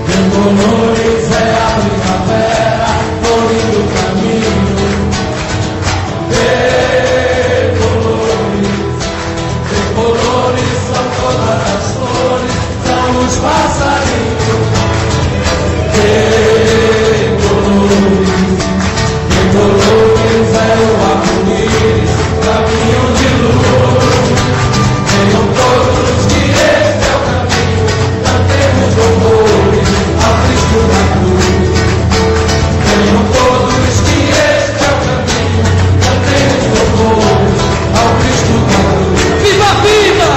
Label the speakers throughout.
Speaker 1: Tricolores é a primavera, florindo o caminho. Tricolores são todas as flores, são os passarinhos. Tricolores é o arco-íris, caminho de luz. Venham todos que este é o caminho, cantemos louvores ao Cristo da cruz. Venham todos que este é o caminho, cantemos louvores ao Cristo da cruz. Viva a vida!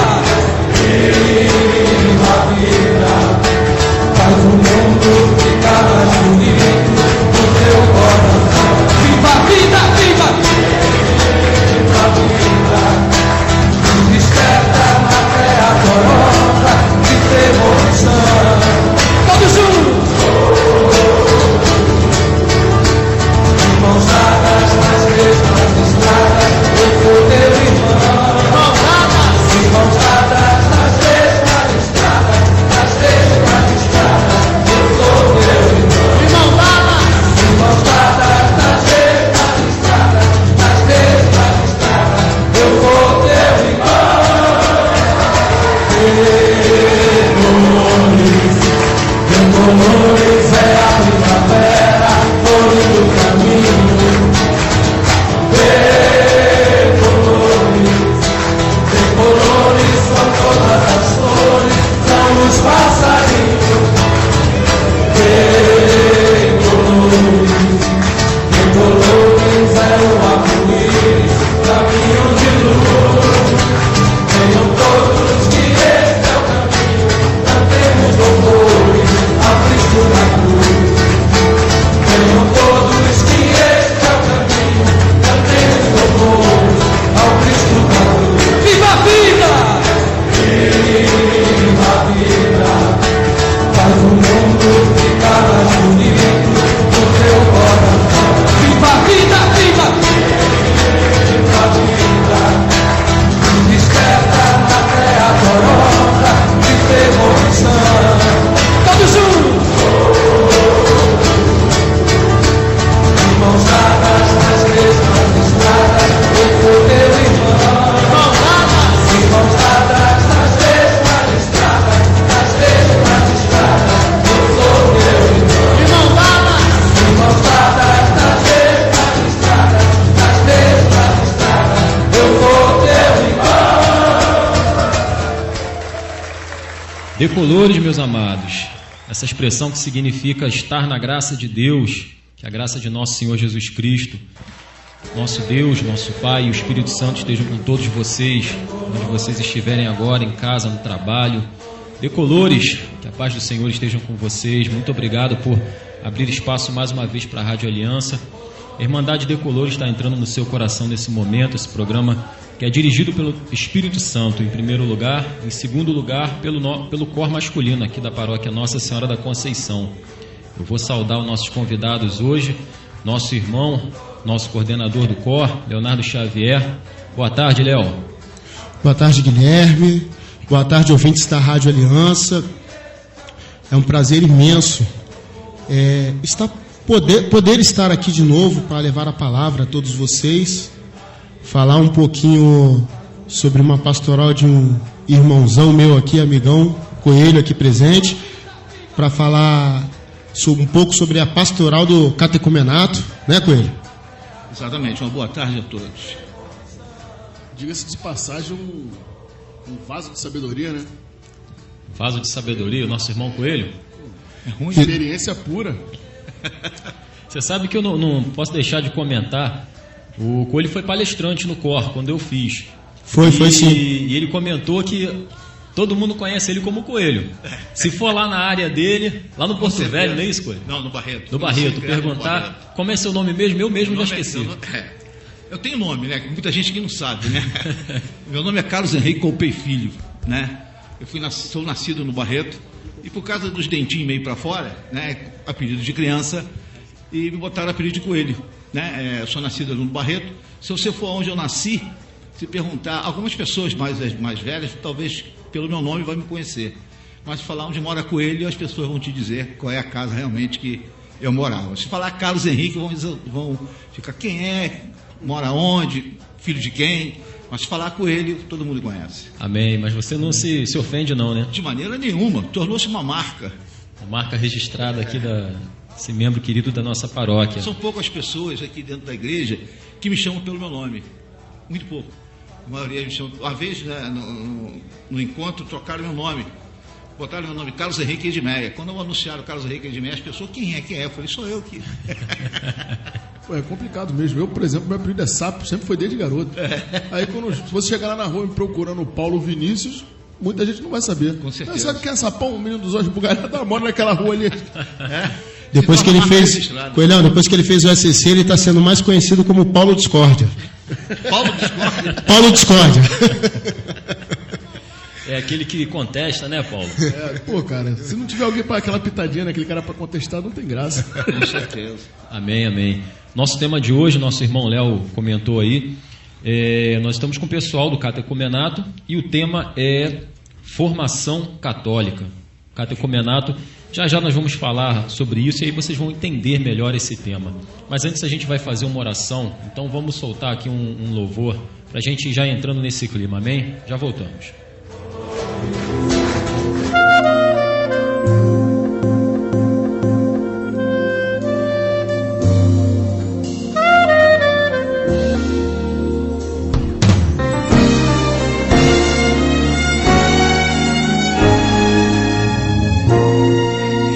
Speaker 1: Viva a vida! Faz o mundo ficar mais bonito no teu coração. Viva a vida! Viva! Viva a vida! Desperta na terra corosa de devoção. Todos juntos! Mãos dadas nas mesmas estradas, eu sou teu irmão. Mãos dadas nas mesmas estradas, nas mesmas estradas, eu sou teu irmão. Mãos dadas nas mesmas estradas, nas mesmas estradas, eu sou teu irmão. Tricolores é a primavera, florindo o caminho. Tricolores são todas as flores, são os passarinhos. Tricolores é o arco-íris, caminho de luz. Venham todos que este é o caminho, cantemos louvores ao Cristo da cruz. Venham todos que este é o caminho, cantemos louvores ao Cristo da cruz. Viva a vida! Viva a vida! Faz o mundo ficar mais bonito no teu coração. Viva a vida! Viva! Viva a vida! Desperta na terra corosa de devoção. Todos juntos! Mãos dadas nas mesmas estradas, eu sou teu irmão. Mãos dadas nas mesmas estradas, nas mesmas estradas, eu sou teu irmão. Mãos dadas nas mesmas estradas, nas mesmas estradas, eu sou teu irmão.
Speaker 2: Decolores, meus amados, essa expressão que significa estar na graça de Deus, que a graça de nosso Senhor Jesus Cristo, nosso Deus, nosso Pai e o Espírito Santo estejam com todos vocês, onde vocês estiverem agora, em casa, no trabalho. Decolores, que a paz do Senhor esteja com vocês. Muito obrigado por abrir espaço mais uma vez para a Rádio Aliança. A Irmandade Decolores está entrando no seu coração nesse momento, esse programa que é dirigido pelo Espírito Santo, em primeiro lugar, em segundo lugar, pelo cor masculino aqui da paróquia Nossa Senhora da Conceição. Eu vou saudar os nossos convidados hoje, nosso irmão, nosso coordenador do cor, Leonardo Xavier. Boa tarde, Léo.
Speaker 3: Boa tarde, Guilherme. Boa tarde, ouvintes da Rádio Aliança. É um prazer imenso poder estar aqui de novo para levar a palavra a todos vocês, falar um pouquinho sobre uma pastoral de um irmãozão meu aqui, amigão, Coelho aqui presente, para falar um pouco sobre a pastoral do catecumenato, né, Coelho?
Speaker 4: Exatamente, uma boa tarde a todos.
Speaker 5: Diga-se de passagem, um vaso de sabedoria, né?
Speaker 2: Vaso de sabedoria, o nosso irmão Coelho.
Speaker 5: Uma experiência pura.
Speaker 2: Você sabe que eu não posso deixar de comentar. O Coelho foi palestrante no COR, quando eu fiz.
Speaker 3: Foi sim.
Speaker 2: E ele comentou que todo mundo conhece ele como Coelho. Se for lá na área dele, lá no Porto Velho, não é isso, Coelho?
Speaker 4: Não, no Barreto.
Speaker 2: No Barreto, perguntar como é seu nome mesmo, eu mesmo já esqueci.
Speaker 4: Eu tenho nome, né? Muita gente que não sabe, né? Meu nome é Carlos Henrique Colpei Filho, né? Sou nascido no Barreto e por causa dos dentinhos meio para fora, né? Apelido de criança, e me botaram apelido de Coelho, né? Eu sou nascido no Barreto. Se você for onde eu nasci, se perguntar, algumas pessoas mais velhas talvez pelo meu nome vai me conhecer. Mas se falar onde mora Coelho, as pessoas vão te dizer qual é a casa realmente que eu morava. Se falar Carlos Henrique, vão ficar quem é, mora onde, filho de quem. Mas se falar Coelho, todo mundo conhece.
Speaker 2: Amém. Mas você não se ofende não, né?
Speaker 4: De maneira nenhuma. Tornou-se uma marca.
Speaker 2: Uma marca registrada aqui desse membro querido da nossa paróquia.
Speaker 4: São poucas pessoas aqui dentro da igreja que me chamam pelo meu nome. Muito pouco. A maioria me chama. Uma vez, né, no encontro, trocaram meu nome. Botaram meu nome, Carlos Henrique Edmeia. Quando eu anunciaram Carlos Henrique Edmeia, as pessoas, quem é? Eu falei, sou eu aqui.
Speaker 5: É complicado mesmo. Eu, por exemplo, meu apelido é Sapo, sempre foi desde garoto. Aí quando você chegar lá na rua me procurando o Paulo Vinícius, muita gente não vai saber.
Speaker 4: Com certeza.
Speaker 5: Mas sabe quem é Sapão, o menino dos olhos bugalhados? Mora naquela rua ali.
Speaker 3: Depois que ele fez, Coelhão, depois que ele fez o SCC, ele está sendo mais conhecido como Paulo Discórdia.
Speaker 4: Paulo Discórdia?
Speaker 3: Paulo Discórdia.
Speaker 2: É aquele que contesta, né, Paulo?
Speaker 5: Pô, cara, se não tiver alguém para aquela pitadinha naquele cara para contestar, não tem graça.
Speaker 4: Com certeza.
Speaker 2: Amém, amém. Nosso tema de hoje, nosso irmão Léo comentou aí, nós estamos com o pessoal do Catecumenato e o tema é formação católica. Catecumenato, já nós vamos falar sobre isso e aí vocês vão entender melhor esse tema. Mas antes a gente vai fazer uma oração, então vamos soltar aqui um louvor para a gente ir já entrando nesse clima, amém? Já voltamos.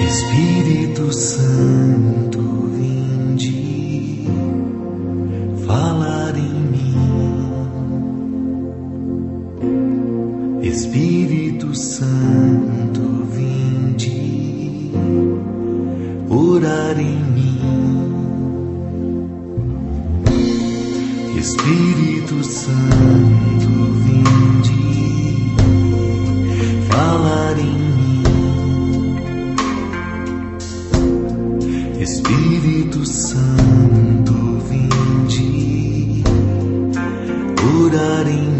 Speaker 6: Espírito Santo, vinde falar em mim. Espírito Santo, vinde orar em mim. Espírito Santo, vinde falar em mim. Espírito Santo, vinde orar em mim.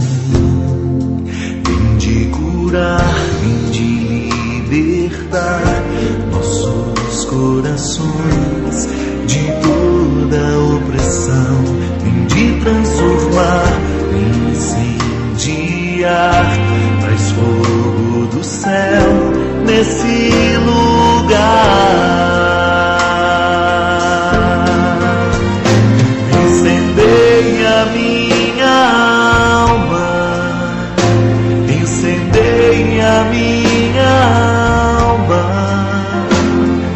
Speaker 6: Vinde curar, vinde libertar nossos corações de toda opressão. Vinde transformar, incendiar, traz fogo do céu nesse lugar. Incendeia minha alma, incendeia minha alma,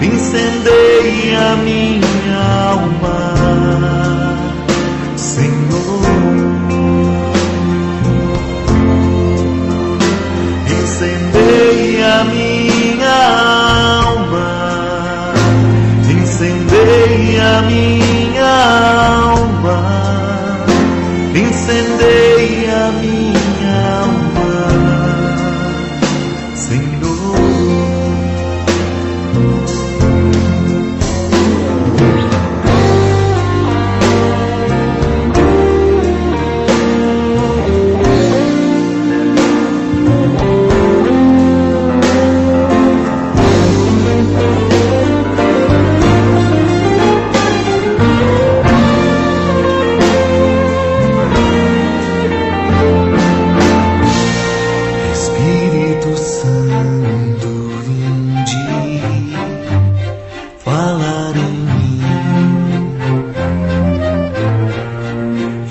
Speaker 6: incendeia minha alma, Senhor. Incendeia minha alma, incendeia minha alma, incendeia minha alma, Senhor. Espírito Santo, vinde falar em mim.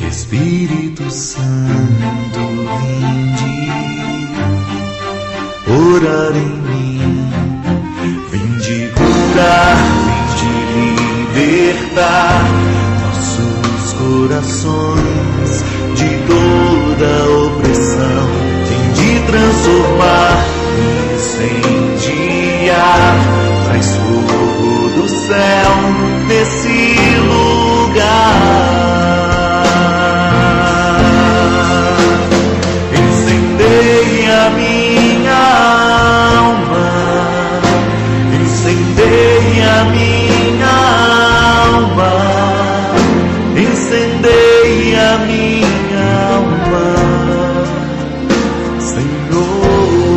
Speaker 6: Espírito Santo, vinde orar em mim. Vinde curar, vinde libertar nossos corações de toda opressão. Vinde transformar, incendiar, traz fogo do céu nesse lugar. Incendeia minha alma, incendeia minha alma, incendeia minha alma, Senhor.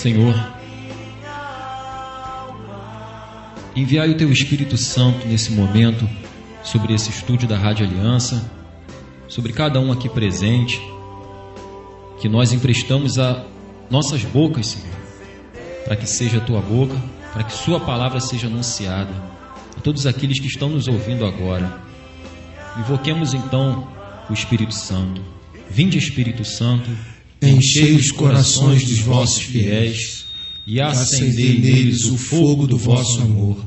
Speaker 2: Senhor, enviai o Teu Espírito Santo nesse momento sobre esse estúdio da Rádio Aliança, sobre cada um aqui presente, que nós emprestamos a nossas bocas, Senhor, para que seja a Tua boca, para que Sua palavra seja anunciada a todos aqueles que estão nos ouvindo agora. Invoquemos então o Espírito Santo. Vinde, Espírito Santo,
Speaker 3: enchei os corações dos vossos fiéis
Speaker 2: e acendei neles o fogo do vosso amor.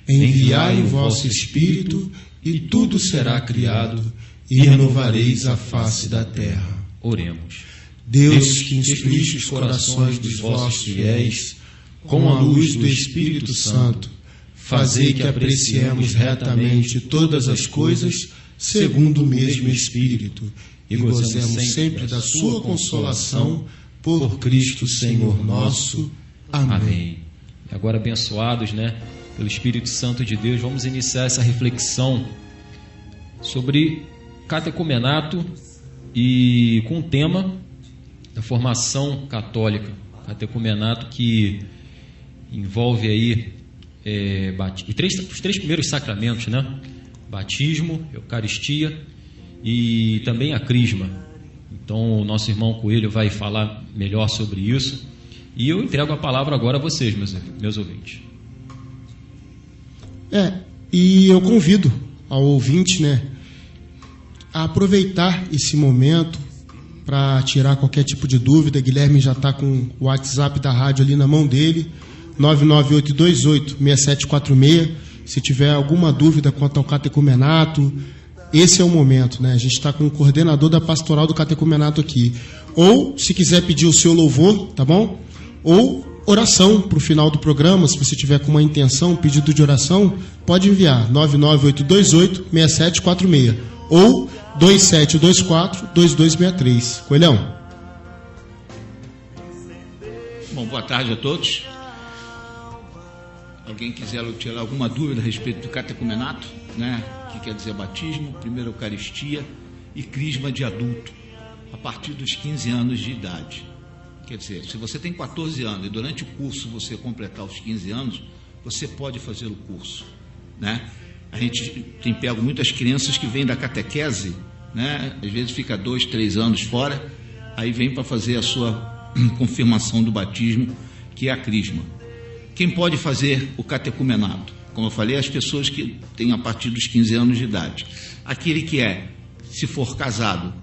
Speaker 3: Enviai o vosso Espírito e tudo será criado e renovareis a face da terra.
Speaker 2: Oremos.
Speaker 3: Deus, que instruíste os corações dos vossos fiéis com a luz do Espírito Santo, fazei que apreciemos retamente todas as coisas segundo o mesmo Espírito e gozemos sempre da sua consolação por Cristo Senhor nosso. Amém.
Speaker 2: Amém. E agora, abençoados, pelo Espírito Santo de Deus, vamos iniciar essa reflexão sobre catecumenato e com o tema da formação católica. Catecumenato que envolve aí os três primeiros sacramentos, Batismo, Eucaristia e também a Crisma. Então o nosso irmão Coelho vai falar melhor sobre isso e eu entrego a palavra agora a vocês, meus ouvintes.
Speaker 3: E eu convido ao ouvinte, a aproveitar esse momento para tirar qualquer tipo de dúvida. Guilherme já está com o WhatsApp da rádio ali na mão dele, 99828-6746. Se tiver alguma dúvida quanto ao catecumenato, esse é o momento, A gente está com o coordenador da pastoral do catecumenato aqui. Ou, se quiser pedir o seu louvor, tá bom? Ou oração para o final do programa, se você tiver com uma intenção, pedido de oração, pode enviar 99828-6746 ou 2724-2263. Coelhão.
Speaker 4: Bom, boa tarde a todos. Alguém quiser tirar alguma dúvida a respeito do catecumenato, que quer dizer batismo, primeira Eucaristia e crisma de adulto, a partir dos 15 anos de idade. Quer dizer, se você tem 14 anos e durante o curso você completar os 15 anos, você pode fazer o curso, A gente tem pego muitas crianças que vêm da catequese, Às vezes fica 2, 3 anos fora, aí vem para fazer a sua confirmação do batismo, que é a crisma. Quem pode fazer o catecumenato? Como eu falei, as pessoas que têm a partir dos 15 anos de idade. Aquele que se for casado,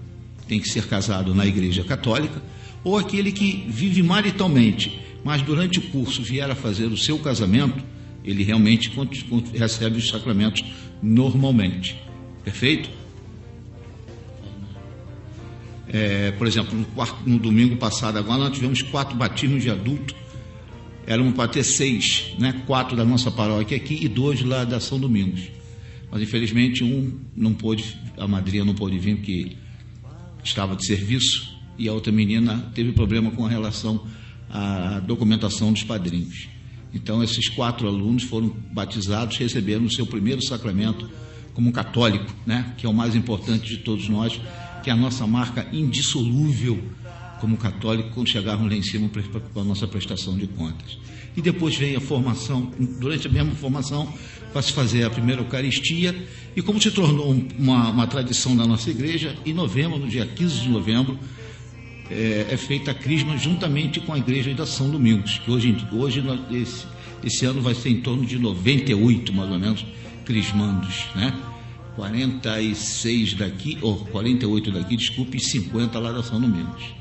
Speaker 4: tem que ser casado na Igreja Católica, ou aquele que vive maritalmente, mas durante o curso vier a fazer o seu casamento, ele realmente recebe os sacramentos normalmente. Perfeito? Por exemplo, no domingo passado agora, nós tivemos 4 batismos de adulto. Eram para ter 6, 4 da nossa paróquia aqui e 2 lá da São Domingos. Mas infelizmente não pôde, a madrinha não pôde vir porque estava de serviço, e a outra menina teve problema com relação à documentação dos padrinhos. Então esses 4 alunos foram batizados, receberam o seu primeiro sacramento como católico, que é o mais importante de todos nós, que é a nossa marca indissolúvel como católico quando chegarmos lá em cima para a nossa prestação de contas. E depois vem a formação, durante a mesma formação vai se fazer a primeira Eucaristia, e como se tornou uma tradição da nossa igreja, em novembro, no dia 15 de novembro, é feita a crisma juntamente com a igreja da São Domingos, que hoje esse ano vai ser em torno de 98, mais ou menos, crismandos, 46 daqui, ou 48 daqui, desculpe, e 50 lá da São Domingos.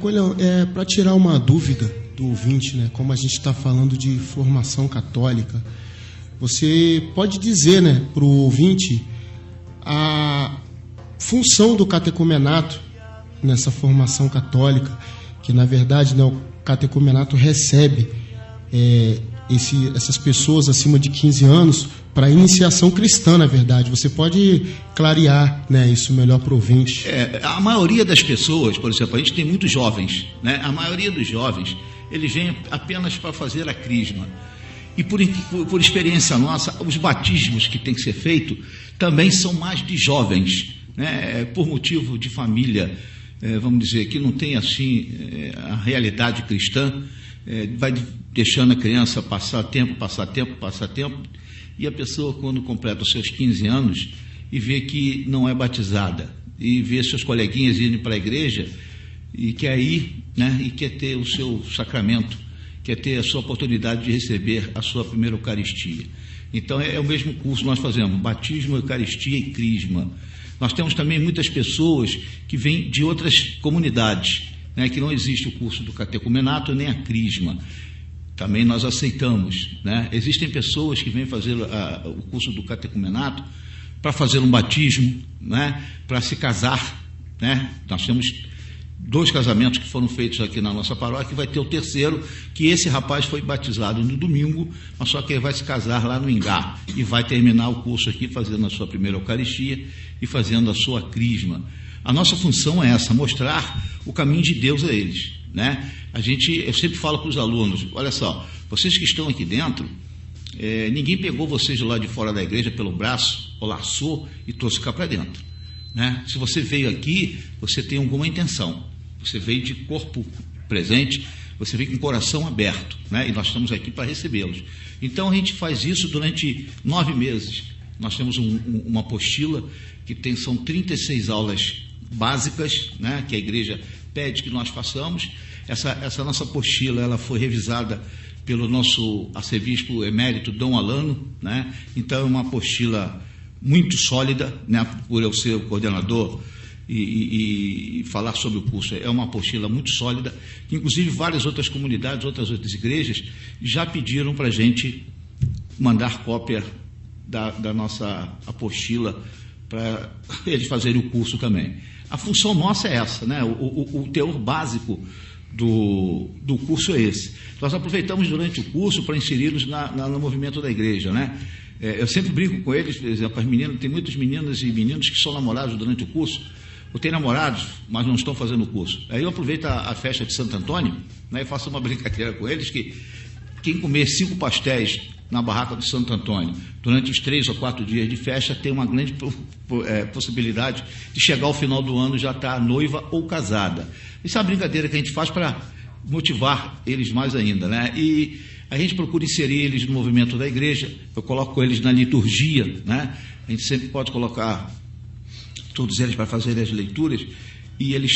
Speaker 3: Coelhão, para tirar uma dúvida do ouvinte, como a gente está falando de formação católica, você pode dizer, para o ouvinte a função do catecumenato nessa formação católica, que na verdade o catecumenato recebe essas pessoas acima de 15 anos para iniciação cristã, na verdade. Você pode clarear isso melhor para o ouvinte?
Speaker 4: A maioria das pessoas, por exemplo, a gente tem muitos jovens, a maioria dos jovens, eles vêm apenas para fazer a crisma. E por experiência nossa, os batismos que tem que ser feito também são mais de jovens, por motivo de família, vamos dizer, que não tem assim a realidade cristã. vai deixando a criança passar tempo, e a pessoa, quando completa os seus 15 anos e vê que não é batizada, e vê seus coleguinhas indo para a igreja e quer ir, né, e quer ter o seu sacramento, quer ter a sua oportunidade de receber a sua primeira Eucaristia. Então é o mesmo curso que nós fazemos, batismo, Eucaristia e crisma. Nós temos também muitas pessoas que vêm de outras comunidades, né, que não existe o curso do catecumenato nem a crisma. Também nós aceitamos, né? Existem pessoas que vêm fazer o curso do catecumenato para fazer um batismo, né, para se casar, né? Nós temos 2 casamentos que foram feitos aqui na nossa paróquia, vai ter o terceiro, que esse rapaz foi batizado no domingo, mas só que ele vai se casar lá no Ingá e vai terminar o curso aqui fazendo a sua primeira Eucaristia e fazendo a sua crisma. A nossa função é essa, mostrar o caminho de Deus a eles, né? Eu sempre falo para os alunos, olha só, vocês que estão aqui dentro, ninguém pegou vocês lá de fora da igreja pelo braço, ou laçou e trouxe cá para dentro, né? Se você veio aqui, você tem alguma intenção, você veio de corpo presente, você veio com o coração aberto, né? E nós estamos aqui para recebê-los. Então a gente faz isso durante 9 meses. Nós temos uma apostila que são 36 aulas básicas, né, que a igreja pede que nós façamos. Essa nossa apostila ela foi revisada pelo nosso arcebispo emérito Dom Alano, né? Então é uma apostila muito sólida, né, por eu ser o coordenador e falar sobre o curso. É uma apostila muito sólida, que inclusive várias outras comunidades, outras igrejas já pediram para a gente mandar cópia da nossa apostila para eles fazerem o curso também. A função nossa é essa, né? O teor básico do curso é esse. Nós aproveitamos durante o curso para inseri-los no movimento da igreja, né? Eu sempre brinco com eles, por exemplo, as meninas, tem muitas meninas e meninos que são namorados durante o curso, ou têm namorados, mas não estão fazendo o curso. Aí eu aproveito a festa de Santo Antônio, né, e faço uma brincadeira com eles que quem comer 5 pastéis na barraca do Santo Antônio durante os 3 ou 4 dias de festa tem uma grande possibilidade de chegar ao final do ano já estar noiva ou casada. Isso é uma brincadeira que a gente faz para motivar eles mais ainda, né? E a gente procura inserir eles no movimento da igreja. Eu coloco eles na liturgia, né? A gente sempre pode colocar todos eles para fazerem as leituras e eles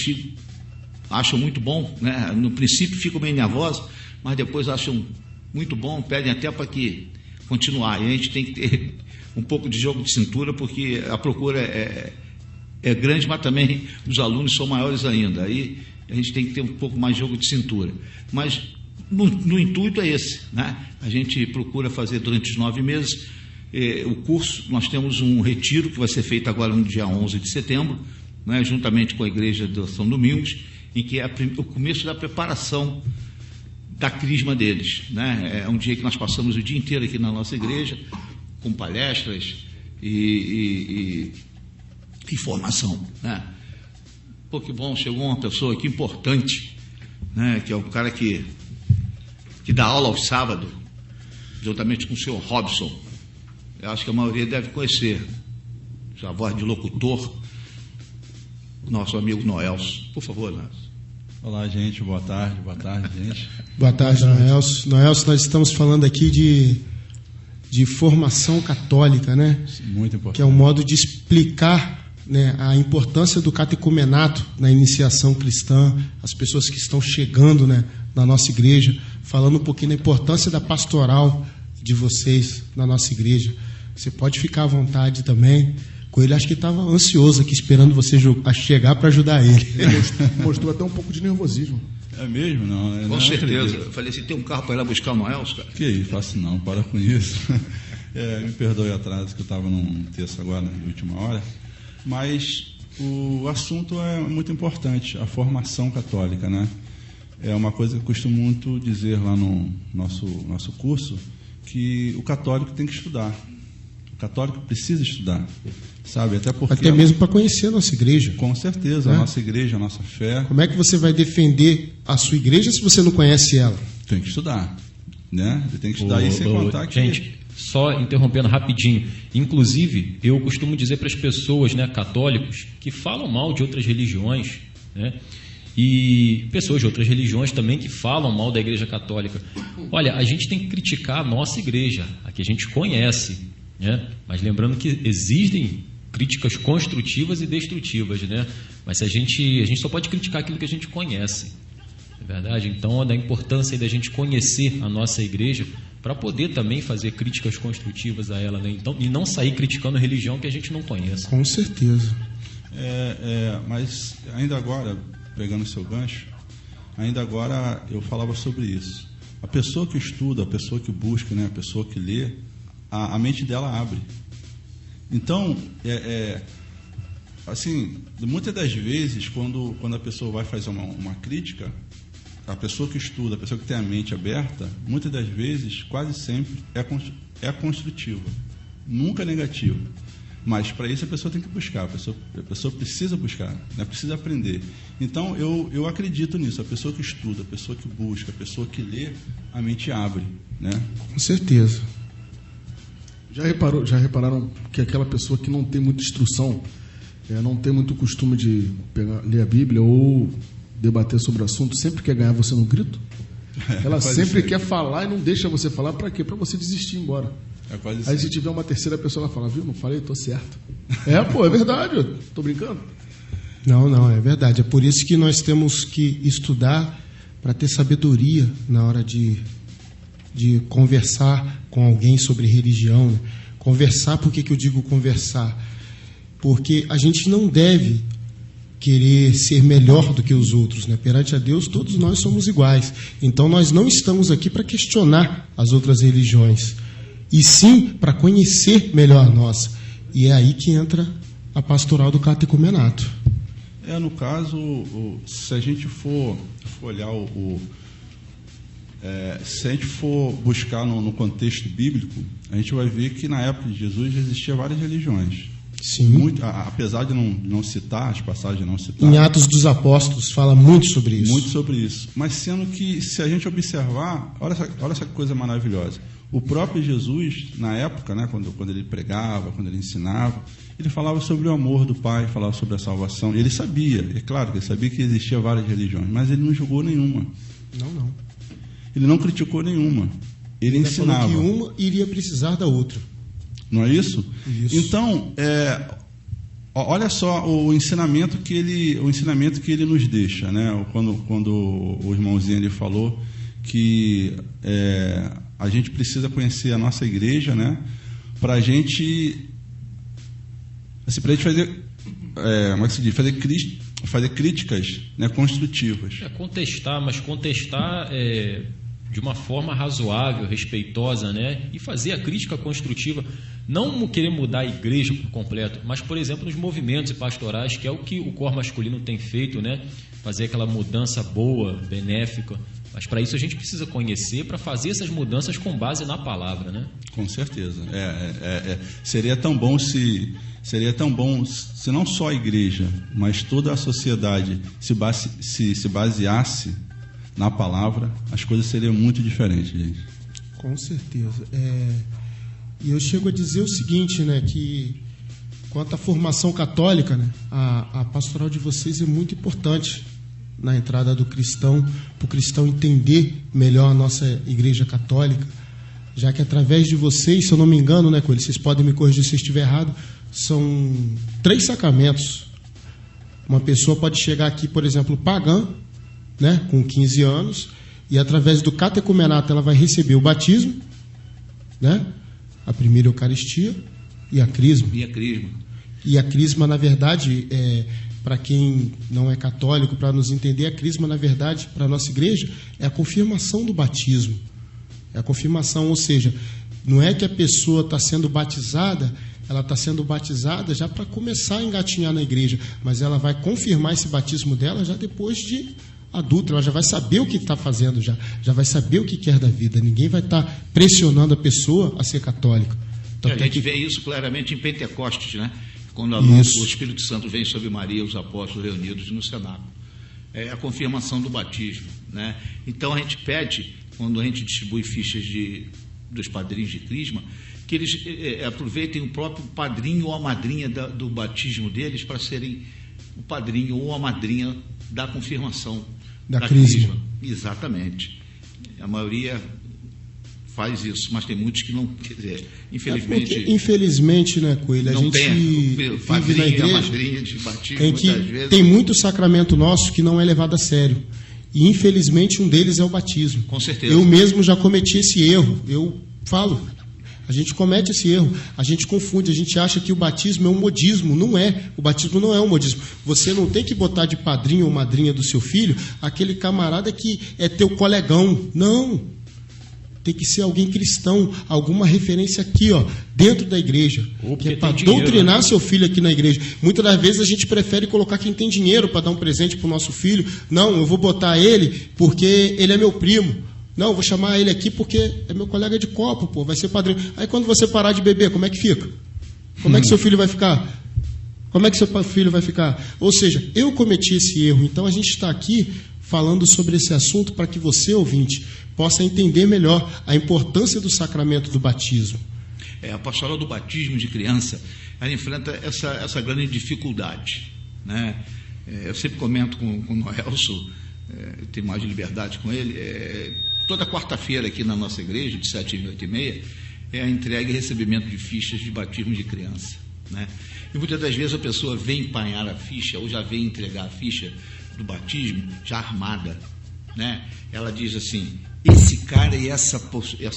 Speaker 4: acham muito bom, né? No princípio ficam meio nervosos, mas depois acham muito bom, pedem até para que continuar. E a gente tem que ter um pouco de jogo de cintura, porque a procura é grande, mas também os alunos são maiores ainda. Aí a gente tem que ter um pouco mais de jogo de cintura. Mas no intuito é esse, né? A gente procura fazer durante os 9 meses o curso. Nós temos um retiro que vai ser feito agora no dia 11 de setembro, né, juntamente com a igreja de São Domingos, em que é o começo da preparação da crisma deles, né? É um dia que nós passamos o dia inteiro aqui na nossa igreja, com palestras e formação, né? Pô, que bom, chegou uma pessoa aqui importante, né? Que é um cara que dá aula aos sábados, juntamente com o senhor Robson. Eu acho que a maioria deve conhecer, a voz de locutor, nosso amigo Noelson. Por favor, Noelson.
Speaker 7: Olá, gente, boa tarde, gente.
Speaker 3: Boa tarde, Noelson. Noelson, nós estamos falando aqui de formação católica, né?
Speaker 7: Muito importante.
Speaker 3: Que é um modo de explicar, né, a importância do catecumenato na iniciação cristã, as pessoas que estão chegando, né, na nossa igreja, falando um pouquinho da importância da pastoral de vocês na nossa igreja. Você pode ficar à vontade também. Ele acho que estava ansioso aqui, esperando você chegar para ajudar ele.
Speaker 5: Ele mostrou até um pouco de nervosismo.
Speaker 7: É mesmo? Não.
Speaker 4: Com certeza. Eu falei assim, tem um carro para ir lá buscar o Noelson, cara?
Speaker 7: Que isso, faço não, para com isso. Me perdoe o atraso, que eu estava num texto agora, na última hora. Mas o assunto é muito importante, a formação católica, né? É uma coisa que eu costumo muito dizer lá no nosso curso, que o católico tem que estudar. O católico precisa estudar, sabe? Até
Speaker 3: mesmo para conhecer a nossa igreja.
Speaker 7: Com certeza, a nossa igreja, a nossa fé.
Speaker 3: Como é que você vai defender a sua igreja se você não conhece ela?
Speaker 7: Tem que estudar, né? Tem que estudar sem contar que...
Speaker 2: Gente, só interrompendo rapidinho. Inclusive, eu costumo dizer para as pessoas, né, católicos, que falam mal de outras religiões, né, e pessoas de outras religiões também que falam mal da Igreja Católica. Olha, a gente tem que criticar a nossa igreja, a que a gente conhece, né? Mas lembrando que existem críticas construtivas e destrutivas, né? Mas a gente só pode criticar aquilo que a gente conhece, é verdade? Então, da importância aí da gente conhecer a nossa igreja para poder também fazer críticas construtivas a ela, né? Então, e não sair criticando a religião que a gente não conhece.
Speaker 3: Com certeza.
Speaker 7: Mas ainda agora, pegando o seu gancho, ainda agora eu falava sobre isso. A pessoa que estuda, a pessoa que busca, né, a pessoa que lê, a mente dela abre. Então, assim, muitas das vezes, quando a pessoa vai fazer uma crítica, a pessoa que estuda, a pessoa que tem a mente aberta, muitas das vezes, quase sempre, é construtiva, nunca negativa. Mas para isso a pessoa tem que buscar, a pessoa precisa buscar, né? Precisa aprender. Então eu acredito nisso, a pessoa que estuda, a pessoa que busca, a pessoa que lê, a mente abre, né?
Speaker 3: Com certeza.
Speaker 5: Já repararam que aquela pessoa que não tem muita instrução, não tem muito costume de ler a Bíblia ou debater sobre o assunto, sempre quer ganhar você no grito? Ela sempre quer falar e não deixa você falar. Para quê? Para você desistir e ir embora. Aí se tiver uma terceira pessoa, ela fala, viu, não falei, tô certo. É verdade, eu tô brincando.
Speaker 3: Não, é verdade. É por isso que nós temos que estudar para ter sabedoria na hora de conversar com alguém sobre religião, né? Conversar, por que eu digo conversar? Porque a gente não deve querer ser melhor do que os outros, né? Perante a Deus, todos nós somos iguais. Então, nós não estamos aqui para questionar as outras religiões, e sim para conhecer melhor a nossa. E é aí que entra a pastoral do catecumenato.
Speaker 7: No caso, se a gente for olhar se a gente for buscar no contexto bíblico, a gente vai ver que na época de Jesus já existia várias religiões.
Speaker 3: Sim.
Speaker 7: Apesar de não citar, as passagens não citar.
Speaker 3: Em Atos dos Apóstolos fala muito sobre isso.
Speaker 7: Muito sobre isso. Mas sendo que, se a gente observar, olha essa coisa maravilhosa. O próprio Jesus, na época, né, quando ele pregava, quando ele ensinava, ele falava sobre o amor do Pai, falava sobre a salvação. E ele sabia, é claro que ele sabia que existia várias religiões, mas ele não julgou nenhuma.
Speaker 3: Não.
Speaker 7: Ele não criticou nenhuma. Ele ensinava.
Speaker 3: Falou que uma iria precisar da outra.
Speaker 7: Não é isso?
Speaker 3: Isso.
Speaker 7: Então, olha só o ensinamento que ele nos deixa, né? Quando o irmãozinho ele falou que a gente precisa conhecer a nossa igreja, né? Para a gente fazer, como é que se diz? Fazer críticas, né, construtivas.
Speaker 2: Contestar, mas contestar de uma forma razoável, respeitosa, né? E fazer a crítica construtiva, não querer mudar a igreja por completo, mas, por exemplo, nos movimentos e pastorais, que é o que o coro masculino tem feito, né? Fazer aquela mudança boa, benéfica. Mas para isso a gente precisa conhecer, para fazer essas mudanças com base na palavra, né? Com
Speaker 7: certeza. Seria tão bom se não só a igreja, mas toda a sociedade se baseasse na palavra, as coisas seriam muito diferentes, gente.
Speaker 3: Com certeza. E eu chego a dizer o seguinte, né, que quanto à formação católica, né, a pastoral de vocês é muito importante na entrada do cristão, para o cristão entender melhor a nossa igreja católica, já que através de vocês, se eu não me engano, né, Coelho, vocês podem me corrigir se eu estiver errado, são 3 sacramentos. Uma pessoa pode chegar aqui, por exemplo, pagã, né, com 15 anos, e através do catecumenato ela vai receber o batismo, né, a primeira Eucaristia e a crisma. E a crisma, na verdade, para quem não é católico, para nos entender, a crisma, na verdade, para a nossa igreja, é a confirmação do batismo. É a confirmação, ou seja, não é que a pessoa está sendo batizada, ela está sendo batizada já para começar a engatinhar na igreja, mas ela vai confirmar esse batismo dela já depois de adulta, ela já vai saber o que está fazendo, já vai saber o que quer da vida. Ninguém vai estar pressionando a pessoa a ser católica.
Speaker 4: Então, a gente vê isso claramente em Pentecostes, né? Quando o Espírito Santo vem sobre Maria, os apóstolos reunidos no cenáculo. É a confirmação do batismo, né? Então a gente pede, quando a gente distribui fichas dos padrinhos de crisma, que eles aproveitem o próprio padrinho ou a madrinha do batismo deles para serem o padrinho ou a madrinha da confirmação
Speaker 3: Da crisma.
Speaker 4: Exatamente. A maioria faz isso, mas tem muitos que não, quer dizer, infelizmente...
Speaker 3: Porque, infelizmente, né, Coelho, a
Speaker 4: não
Speaker 3: gente
Speaker 4: tem
Speaker 3: vive na
Speaker 4: padrinho e a
Speaker 3: igreja
Speaker 4: madrinha de batismo,
Speaker 3: em que
Speaker 4: muitas vezes.
Speaker 3: tem muito sacramento nosso que não é levado a sério. E, infelizmente, um deles é o batismo.
Speaker 4: Com certeza.
Speaker 3: Eu mesmo já cometi esse erro. Eu falo, a gente comete esse erro. A gente confunde, a gente acha que o batismo é um modismo. Não é. O batismo não é um modismo. Você não tem que botar de padrinho ou madrinha do seu filho aquele camarada que é teu colegão. Não. Tem que ser alguém cristão, alguma referência aqui, ó, dentro da igreja, que é para doutrinar seu filho aqui na igreja. Muitas das vezes a gente prefere colocar quem tem dinheiro para dar um presente para o nosso filho. Não, eu vou botar ele porque ele é meu primo. Não, eu vou chamar ele aqui porque é meu colega de copo, pô, vai ser padrinho. Aí quando você parar de beber, como é que fica? Como é que seu filho vai ficar? Como é que seu filho vai ficar? Ou seja, eu cometi esse erro, então a gente está aqui falando sobre esse assunto para que você, ouvinte, possa entender melhor a importância do sacramento do batismo.
Speaker 4: A pastoral do batismo de criança, ela enfrenta essa grande dificuldade, né? Eu sempre comento com o Noelson, tenho mais de liberdade com ele, toda quarta-feira aqui na nossa igreja, de 7h e 8h30, é a entrega e recebimento de fichas de batismo de criança, né? E muitas das vezes a pessoa vem empanhar a ficha, ou já vem entregar a ficha do batismo, já armada, né? Ela diz assim: esse cara e essa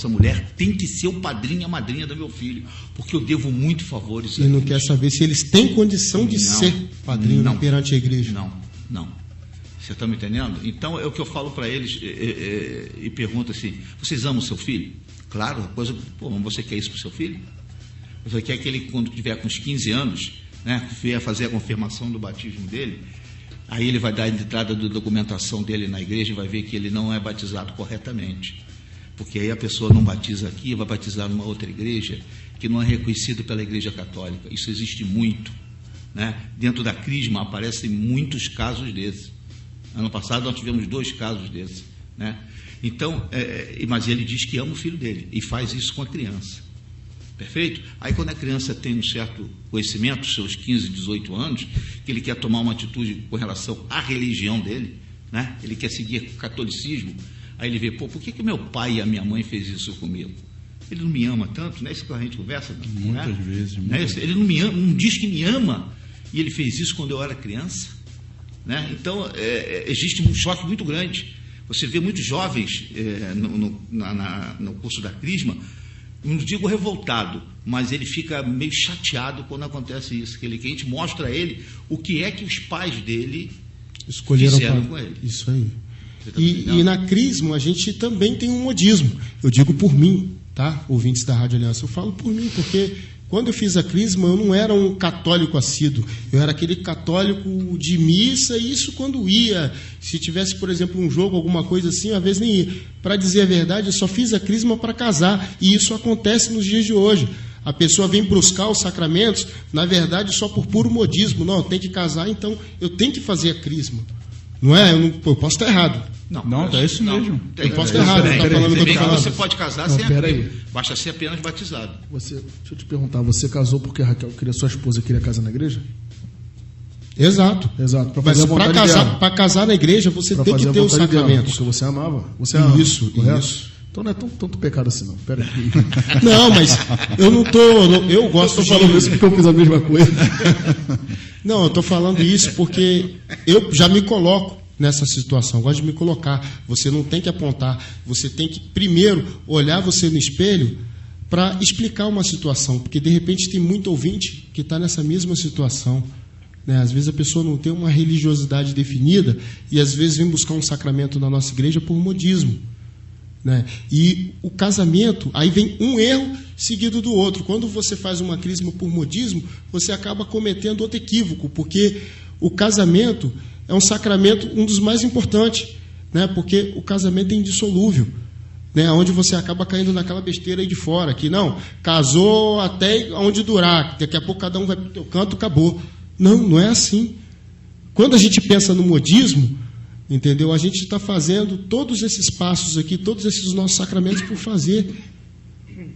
Speaker 4: mulher tem que ser o padrinho e a madrinha do meu filho, porque eu devo muito favores.
Speaker 3: E não quer saber se eles têm condição de ser padrinho perante a igreja.
Speaker 4: Não. Você está me entendendo? Então é o que eu falo para eles e pergunto assim: vocês amam seu filho? Claro, você quer isso para o seu filho? Você quer que ele, quando tiver com uns 15 anos, né, vier fazer a confirmação do batismo dele, aí ele vai dar a entrada da documentação dele na igreja e vai ver que ele não é batizado corretamente. Porque aí a pessoa não batiza aqui, vai batizar numa outra igreja que não é reconhecida pela Igreja Católica. Isso existe muito, né? Dentro da crisma aparecem muitos casos desses. Ano passado nós tivemos 2 casos desses, né? Então, mas ele diz que ama o filho dele e faz isso com a criança. Perfeito? Aí quando a criança tem um certo conhecimento, seus 15, 18 anos, que ele quer tomar uma atitude com relação à religião dele, né? Ele quer seguir o catolicismo, aí ele vê, por que meu pai e a minha mãe fez isso comigo? Ele não me ama tanto, né? Isso que a gente conversa.
Speaker 7: Muitas vezes.
Speaker 4: Ele não me ama, não diz que me ama, e ele fez isso quando eu era criança, né? Então, existe um choque muito grande. Você vê muitos jovens no curso da crisma, não digo revoltado, mas ele fica meio chateado quando acontece isso, que a gente mostra a ele o que é que os pais dele fizeram com ele.
Speaker 3: Isso aí. E na crisma a gente também tem um modismo. Eu digo por mim, tá? Ouvintes da Rádio Aliança, eu falo por mim, porque quando eu fiz a crisma eu não era um católico assíduo, eu era aquele católico de missa, e isso quando ia, se tivesse, por exemplo, um jogo, alguma coisa assim, às vezes nem ia. Para dizer a verdade, eu só fiz a crisma para casar, e isso acontece nos dias de hoje. A pessoa vem buscar os sacramentos, na verdade, só por puro modismo. Não, tem que casar, então eu tenho que fazer a crisma. Não é? Eu posso estar errado.
Speaker 7: Não, é isso mesmo.
Speaker 3: Eu posso estar errado.
Speaker 4: Você pode casar sem a crisma. Basta ser apenas batizado.
Speaker 5: Deixa eu te perguntar, você casou porque a Raquel queria, sua esposa queria casar na igreja?
Speaker 3: Exato. Para casar na igreja, você tem que ter os sacramentos.
Speaker 5: Porque você amava. Você ama,
Speaker 3: isso.
Speaker 5: Então não é tanto pecado assim, não. Pera aí.
Speaker 3: Não, mas eu não estou. Eu gosto
Speaker 5: de falando isso porque eu fiz a mesma coisa.
Speaker 3: Não, eu estou falando isso porque eu já me coloco nessa situação. Eu gosto de me colocar. Você não tem que apontar. Você tem que, primeiro, olhar você no espelho para explicar uma situação. Porque, de repente, tem muito ouvinte que está nessa mesma situação. Né? Às vezes a pessoa não tem uma religiosidade definida e, às vezes, vem buscar um sacramento na nossa igreja por modismo. Né? E o casamento, aí vem um erro seguido do outro. Quando você faz uma crisma por modismo, você acaba cometendo outro equívoco, porque o casamento é um sacramento, um dos mais importantes, né? Porque o casamento é indissolúvel, né? Onde você acaba caindo naquela besteira aí de fora, que não, casou até onde durar, daqui a pouco cada um vai para o teu canto, acabou. Não é assim. Quando a gente pensa no modismo, entendeu? A gente está fazendo todos esses passos aqui, todos esses nossos sacramentos por fazer.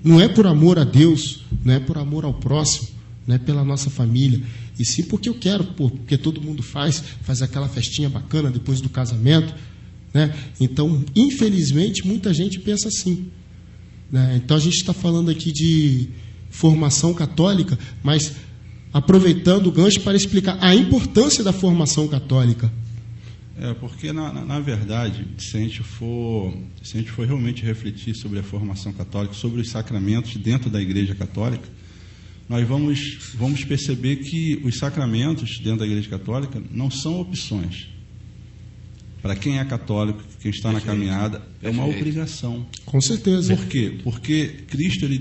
Speaker 3: Não é por amor a Deus, não é por amor ao próximo, não é pela nossa família. e sim porque eu quero, porque todo mundo faz aquela festinha bacana depois do casamento, né? Então, infelizmente, muita gente pensa assim, né? Então, a gente está falando aqui de formação católica, mas aproveitando o gancho para explicar a importância da formação católica.
Speaker 7: Porque, na verdade, se a gente for realmente refletir sobre a formação católica, sobre os sacramentos dentro da Igreja Católica, nós vamos perceber que os sacramentos dentro da Igreja Católica não são opções. Para quem é católico, quem está na caminhada, é uma obrigação.
Speaker 3: Com certeza.
Speaker 7: Por quê? Porque Cristo ele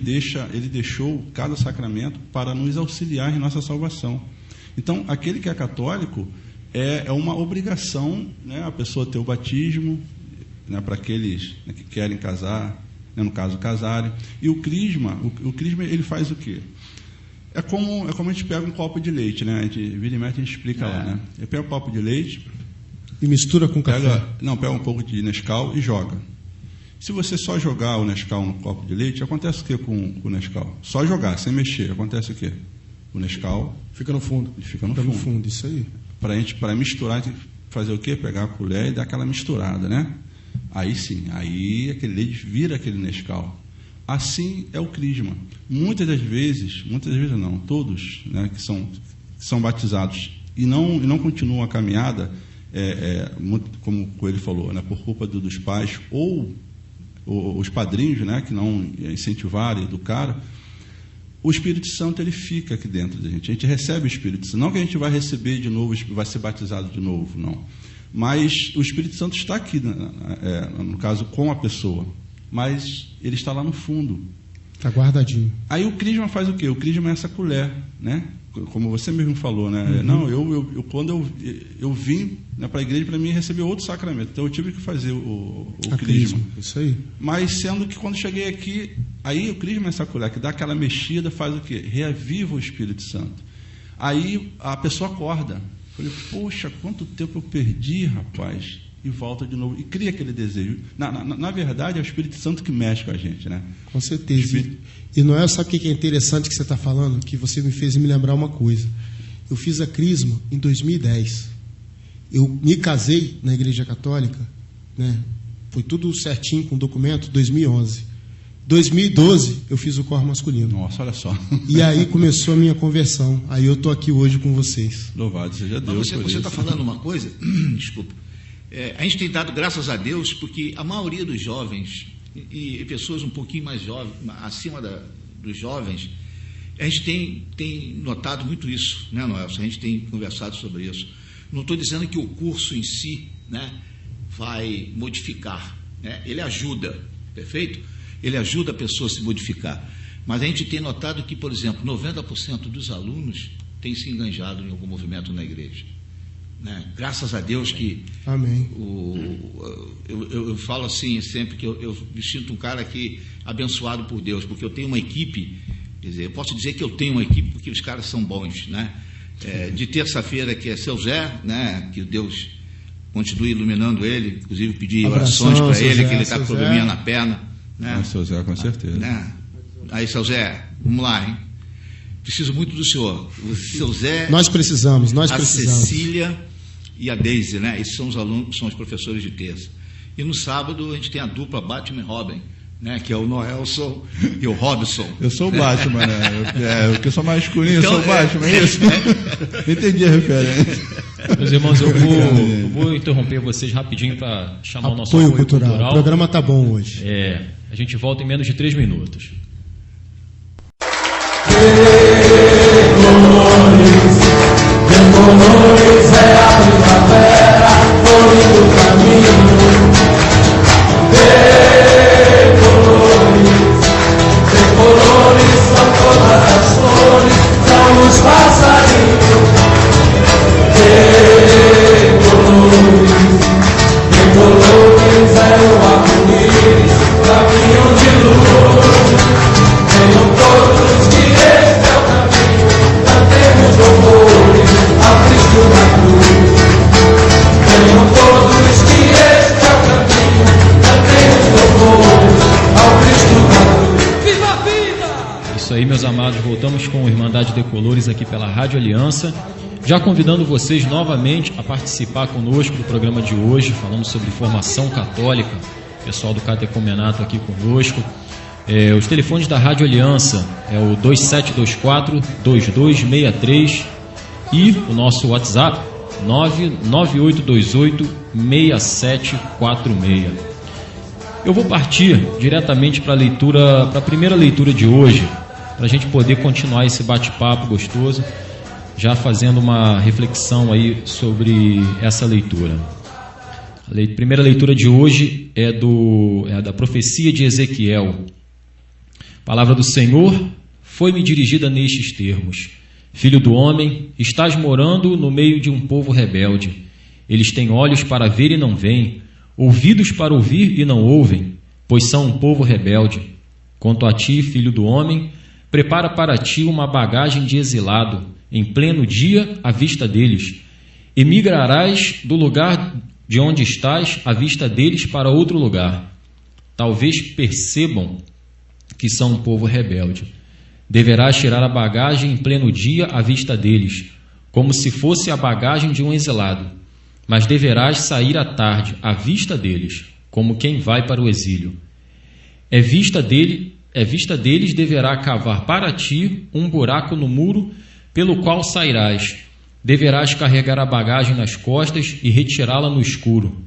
Speaker 7: deixou cada sacramento para nos auxiliar em nossa salvação. Então, aquele que é católico, é uma obrigação, né, a pessoa ter o batismo, né, para aqueles, né, que querem casar, né, no caso casarem. E o crisma ele faz o quê? É como a gente pega um copo de leite, né? Vira e mexe, a gente explica lá, né? Eu pego um copo de leite
Speaker 3: e mistura com café.
Speaker 7: Pega um pouco de Nescau e joga. Se você só jogar o Nescau no copo de leite, acontece o que com o Nescau? Só jogar, sem mexer, acontece o quê? O Nescau
Speaker 5: fica no fundo.
Speaker 7: Ele fica no fundo,
Speaker 3: isso aí.
Speaker 7: Para misturar, tem que fazer o quê? Pegar a colher e dar aquela misturada, né? Aí sim, aí aquele leite vira aquele Nescau. Assim é o crisma. Muitas das vezes não, todos, né, que são batizados e não continuam a caminhada, como o Coelho falou, né, por culpa dos pais ou os padrinhos, né, que não incentivaram e educaram, o Espírito Santo ele fica aqui dentro da gente. A gente recebe o Espírito Santo. Não que a gente vai receber de novo, vai ser batizado de novo, não. Mas o Espírito Santo está aqui, no caso, com a pessoa. Mas ele está lá no fundo.
Speaker 3: Está guardadinho.
Speaker 7: Aí o crisma faz o quê? O crisma é essa colher, né? Como você mesmo falou, né?
Speaker 3: Uhum.
Speaker 7: Não, quando eu vim, né, para a igreja, para mim receber outro sacramento. Então eu tive que fazer o crisma.
Speaker 3: Isso aí.
Speaker 7: Mas sendo que quando cheguei aqui, aí o crisma é essa colher, que dá aquela mexida, faz o quê? Reaviva o Espírito Santo. Aí a pessoa acorda. Falei, poxa, quanto tempo eu perdi, rapaz, e volta de novo. E cria aquele desejo. Na verdade, é o Espírito Santo que mexe com a gente, né?
Speaker 3: Com certeza. E Noel, sabe o que é interessante que você está falando? Que você me fez me lembrar uma coisa. Eu fiz a crisma em 2010. Eu me casei na Igreja Católica, né? Foi tudo certinho com o documento, 2011. 2012, eu fiz o cor masculino.
Speaker 7: Nossa, olha só.
Speaker 3: E aí começou a minha conversão. Aí eu estou aqui hoje com vocês.
Speaker 7: Louvado seja Deus.
Speaker 4: Mas você está falando uma coisa, desculpa. A gente tem dado graças a Deus porque a maioria dos jovens e pessoas um pouquinho mais jovens, acima dos jovens, a gente tem notado muito isso, né, Noelson? A gente tem conversado sobre isso. Não estou dizendo que o curso em si, né, vai modificar, né? Ele ajuda, perfeito? Ele ajuda a pessoa a se modificar. Mas a gente tem notado que, por exemplo, 90% dos alunos têm se enganjado em algum movimento na igreja. Né? Graças a Deus que...
Speaker 3: Amém.
Speaker 4: Eu falo assim sempre que eu me sinto um cara aqui abençoado por Deus, porque eu tenho uma equipe, quer dizer, eu posso dizer que eu tenho uma equipe porque os caras são bons, né? De terça-feira, que é seu Zé, né? Que Deus continue iluminando ele, inclusive pedir orações para ele, que ele está com probleminha na perna. Né?
Speaker 7: Seu Zé, com certeza.
Speaker 4: Né? Aí, seu Zé, vamos lá, hein? Preciso muito do senhor. O seu Zé...
Speaker 3: Nós precisamos.
Speaker 4: A Cecília e a Deise, né? Esses são os alunos, são os professores de terça. E no sábado a gente tem a dupla Batman e Robin, né? Que é o Noelson e o Robson.
Speaker 7: Eu sou o Batman, né? Eu sou mais escurinho, então, eu sou o Batman, é isso? Entendi a referência.
Speaker 2: Meus irmãos, eu vou interromper vocês rapidinho para chamar o nosso apoio cultural.
Speaker 3: O programa tá bom hoje.
Speaker 2: A gente volta em menos de 3 minutos.
Speaker 1: Colores é a primavera, florindo o caminho. De colores são todas as flores, são os passarinhos. De colores é o arco-íris, caminho de luz. Venham todos que este é o caminho, cantemos louvores ao Cristo na cruz. Venham todos que este é o caminho, cantemos louvores ao Cristo na cruz. Viva a vida!
Speaker 2: Isso aí, meus amados, voltamos com a Irmandade Decolores aqui pela Rádio Aliança, já convidando vocês novamente a participar conosco do programa de hoje, falando sobre formação católica, o pessoal do Catecumenato aqui conosco. Os telefones da Rádio Aliança é o 2724-2263 e o nosso WhatsApp 99828-6746. Eu vou partir diretamente para a primeira leitura de hoje, para a gente poder continuar esse bate-papo gostoso, já fazendo uma reflexão aí sobre essa leitura. A primeira leitura de hoje é da profecia de Ezequiel. A palavra do Senhor foi-me dirigida nestes termos: Filho do homem, estás morando no meio de um povo rebelde. Eles têm olhos para ver e não veem, ouvidos para ouvir e não ouvem, pois são um povo rebelde. Quanto a ti, filho do homem, prepara para ti uma bagagem de exilado, em pleno dia à vista deles. Emigrarás do lugar de onde estás à vista deles para outro lugar. Talvez percebam que são um povo rebelde. Deverás tirar a bagagem em pleno dia à vista deles, como se fosse a bagagem de um exilado. Mas deverás sair à tarde à vista deles, como quem vai para o exílio. É vista deles deverá cavar para ti um buraco no muro pelo qual sairás. Deverás carregar a bagagem nas costas e retirá-la no escuro.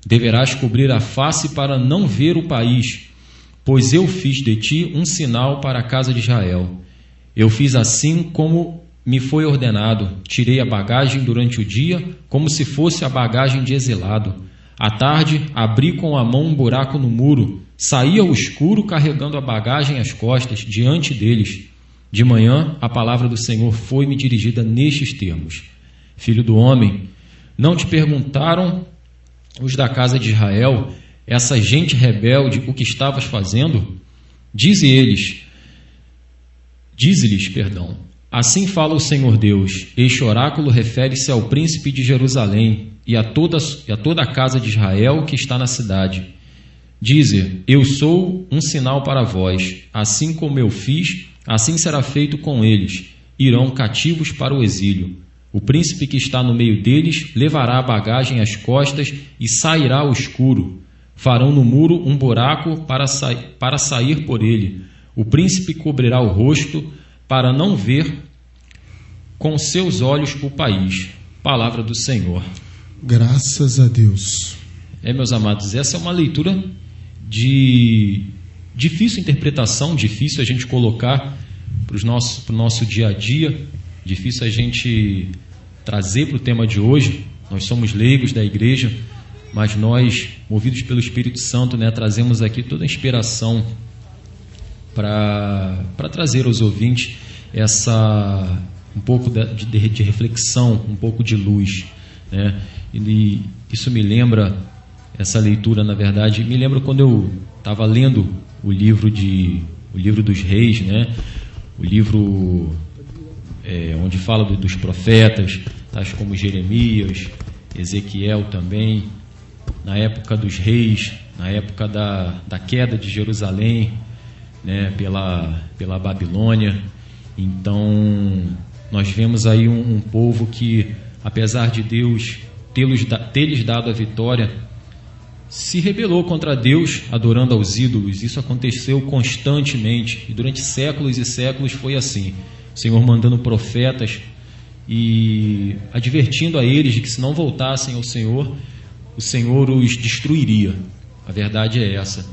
Speaker 2: Deverás cobrir a face para não ver o país, pois eu fiz de ti um sinal para a casa de Israel. Eu fiz assim como me foi ordenado. Tirei a bagagem durante o dia, como se fosse a bagagem de exilado. À tarde, abri com a mão um buraco no muro. Saí ao escuro carregando a bagagem às costas, diante deles. De manhã, a palavra do Senhor foi-me dirigida nestes termos: Filho do homem, não te perguntaram os da casa de Israel, essa gente rebelde, o que estavas fazendo? Dize-lhes, assim fala o Senhor Deus: este oráculo refere-se ao príncipe de Jerusalém e a toda a casa de Israel que está na cidade. Dize: eu sou um sinal para vós, assim como eu fiz, assim será feito com eles, irão cativos para o exílio. O príncipe que está no meio deles levará a bagagem às costas e sairá ao escuro. Farão no muro um buraco para sair por ele. O príncipe cobrirá o rosto para não ver com seus olhos o país. Palavra do Senhor.
Speaker 3: Graças a Deus.
Speaker 2: Meus amados, essa é uma leitura de difícil interpretação, difícil a gente colocar para o nosso dia a dia, difícil a gente trazer para o tema de hoje. Nós somos leigos da igreja, mas nós, movidos pelo Espírito Santo, trazemos aqui toda a inspiração para trazer aos ouvintes um pouco de reflexão, um pouco de luz, E isso me lembra, essa leitura, na verdade, me lembra quando eu estava lendo o livro dos Reis, o livro onde fala dos profetas, tais como Jeremias, Ezequiel também, na época dos reis, na época da queda de Jerusalém, pela Babilônia. Então, nós vemos aí um povo que, apesar de Deus ter-lhes dado a vitória, se rebelou contra Deus, adorando aos ídolos. Isso aconteceu constantemente, e durante séculos e séculos foi assim. O Senhor mandando profetas e advertindo a eles de que, se não voltassem ao Senhor, o Senhor os destruiria. A verdade é essa.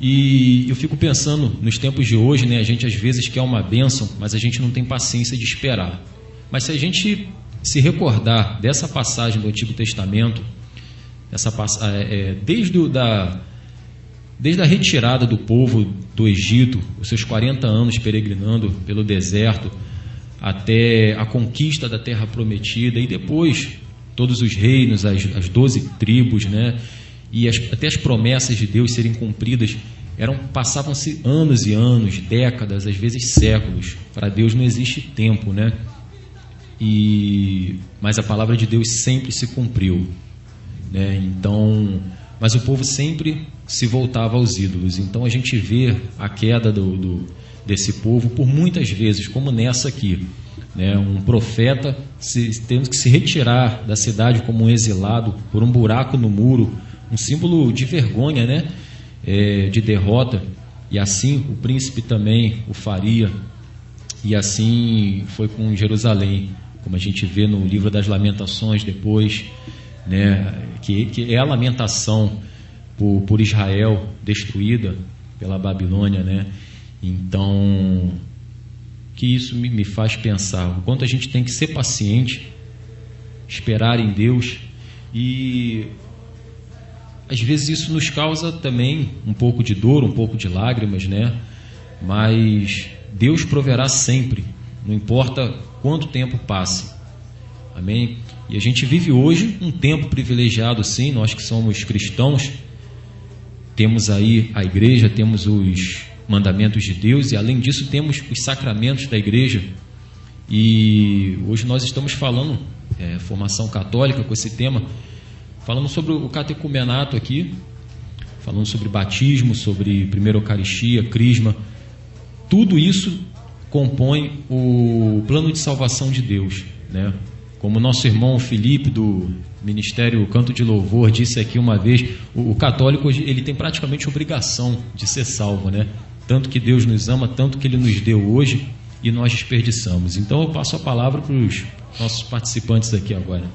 Speaker 2: E eu fico pensando, nos tempos de hoje, a gente às vezes quer uma bênção, mas a gente não tem paciência de esperar. Mas se a gente se recordar dessa passagem do Antigo Testamento, desde a retirada do povo do Egito, os seus 40 anos peregrinando pelo deserto, até a conquista da terra prometida, e depois todos os reinos, as 12 tribos, e até as promessas de Deus serem cumpridas, passavam-se anos e anos, décadas, às vezes séculos. Para Deus não existe tempo, mas a palavra de Deus sempre se cumpriu, Então, mas o povo sempre se voltava aos ídolos. Então a gente vê a queda desse povo por muitas vezes, como nessa aqui. né? Um profeta tendo que se retirar da cidade como um exilado por um buraco no muro, um símbolo de vergonha, né? De derrota, e assim o príncipe também o faria, e assim foi com Jerusalém, como a gente vê no livro das Lamentações depois, né? Que é a lamentação por Israel destruída pela Babilônia, né? Então, que isso me faz pensar o quanto a gente tem que ser paciente, esperar em Deus, e às vezes isso nos causa também um pouco de dor, um pouco de lágrimas, né? Mas Deus proverá sempre, não importa quanto tempo passe. Amém? E a gente vive hoje um tempo privilegiado, sim, nós que somos cristãos, temos aí a igreja, temos os mandamentos de Deus, e além disso temos os sacramentos da igreja. E hoje nós estamos falando, formação católica, com esse tema, falando sobre o catecumenato aqui, falando sobre batismo, sobre primeira Eucaristia, crisma. Tudo isso compõe o plano de salvação de Deus, né? Como nosso irmão Felipe, do Ministério Canto de Louvor, disse aqui uma vez, o católico ele tem praticamente obrigação de ser salvo, né? Tanto que Deus nos ama, tanto que Ele nos deu hoje, e nós desperdiçamos. Então eu passo a palavra para os nossos participantes aqui agora.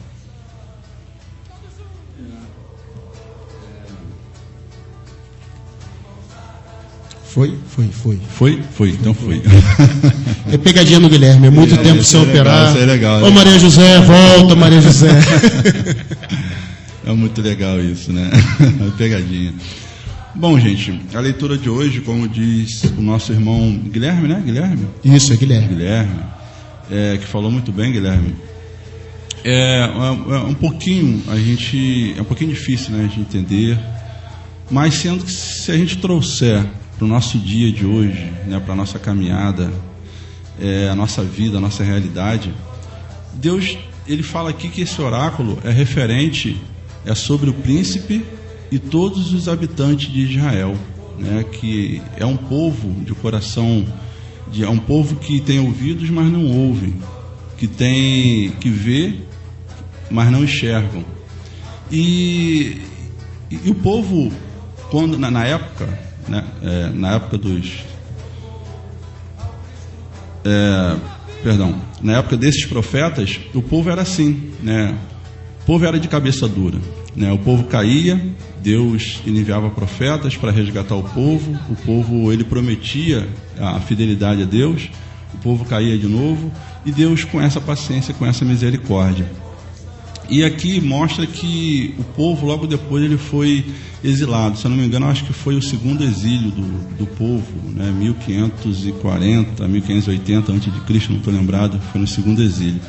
Speaker 3: Foi.
Speaker 7: Então foi.
Speaker 3: É pegadinha no Guilherme, é muito tempo sem operar.
Speaker 7: Isso é legal.
Speaker 3: Ô Maria José, volta Maria José.
Speaker 7: É muito legal isso, né? É pegadinha. Bom, gente, a leitura de hoje, como diz o nosso irmão Guilherme, né? Guilherme?
Speaker 3: Isso, é Guilherme.
Speaker 7: Guilherme, que falou muito bem, Guilherme. É um pouquinho difícil, né, de entender, mas sendo que se a gente trouxer para o nosso dia de hoje, né, para a nossa caminhada, a nossa vida, a nossa realidade, Deus, ele fala aqui que esse oráculo é referente, é sobre o príncipe e todos os habitantes de Israel, né, que é um povo de coração, é um povo que tem ouvidos, mas não ouve, que vê, mas não enxergam. E o povo, quando na época, né, na época na época desses profetas, o povo era assim, né? O povo era de cabeça dura, né? O povo caía, Deus enviava profetas para resgatar o povo ele prometia a fidelidade a Deus, o povo caía de novo, e Deus, com essa paciência, com essa misericórdia. E aqui mostra que o povo, logo depois, ele foi exilado. Se eu não me engano, acho que foi o segundo exílio do povo, né? 1540, 1580 a.C., não estou lembrado, foi no segundo exílio.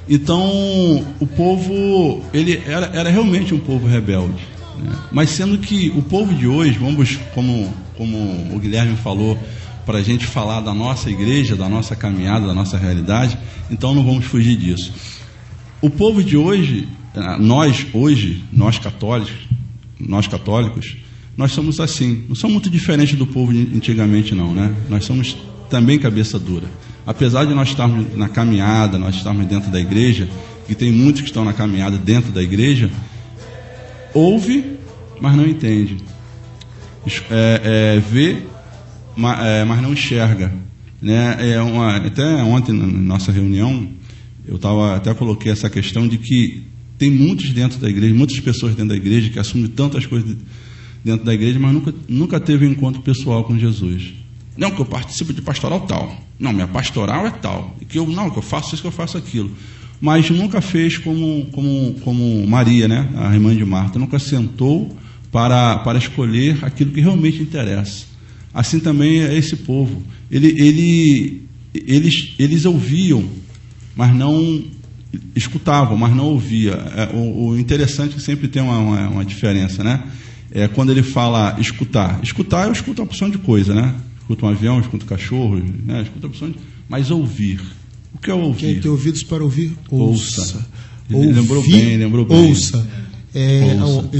Speaker 7: Então, o povo, ele era realmente um povo rebelde, né? Mas sendo que o povo de hoje, como o Guilherme falou, para a gente falar da nossa igreja, da nossa caminhada, da nossa realidade, então não vamos fugir disso. O povo de hoje, nós católicos, nós somos assim, não somos muito diferentes do povo de antigamente não, né? Nós somos também cabeça dura. Apesar de nós estarmos na caminhada, nós estarmos dentro da igreja, e tem muitos que estão na caminhada dentro da igreja, ouve, mas não entende. Vê, mas não enxerga, né? Até ontem, na nossa reunião, até coloquei essa questão de que tem muitos dentro da igreja, muitas pessoas dentro da igreja que assumem tantas coisas dentro da igreja, mas nunca teve um encontro pessoal com Jesus. Não, que eu participo de pastoral tal. Não, minha pastoral é tal. Que eu faço isso, que eu faço aquilo. Mas nunca fez como Maria, né? A irmã de Marta. Nunca sentou para escolher aquilo que realmente interessa. Assim também é esse povo. Eles ouviam, mas não escutavam, mas não ouviam. O interessante é que sempre tem uma diferença, né? Quando ele fala escutar, eu escuto uma porção de coisa, né? Escuto um avião, escuto um cachorro, né? Escuto uma porção de... Mas ouvir. O que é ouvir?
Speaker 3: Quem tem ouvidos para ouvir, ouça.
Speaker 7: Lembrou bem.
Speaker 3: Ouça.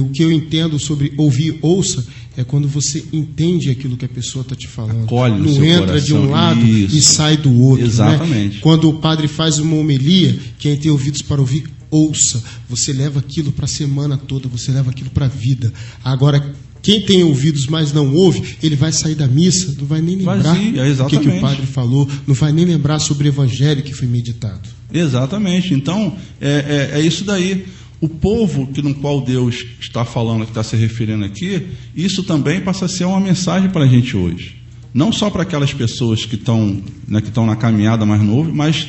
Speaker 3: O que eu entendo sobre ouvir, ouça, é quando você entende aquilo que a pessoa está te falando.
Speaker 7: Acolhe no
Speaker 3: não
Speaker 7: seu
Speaker 3: entra
Speaker 7: coração.
Speaker 3: de um lado
Speaker 7: Isso.
Speaker 3: e sai do outro.
Speaker 7: Exatamente.
Speaker 3: Né? Quando o padre faz uma homilia, quem tem ouvidos para ouvir, ouça. Você leva aquilo para a semana toda, você leva aquilo para a vida. Agora, quem tem ouvidos, mas não ouve, ele vai sair da missa, não vai nem lembrar o que o padre falou, não vai nem lembrar sobre o evangelho que foi meditado.
Speaker 7: Exatamente. Então, é isso daí. O povo no qual Deus está falando, que está se referindo aqui, isso também passa a ser uma mensagem para a gente hoje. Não só para aquelas pessoas que estão na caminhada mais novo, mas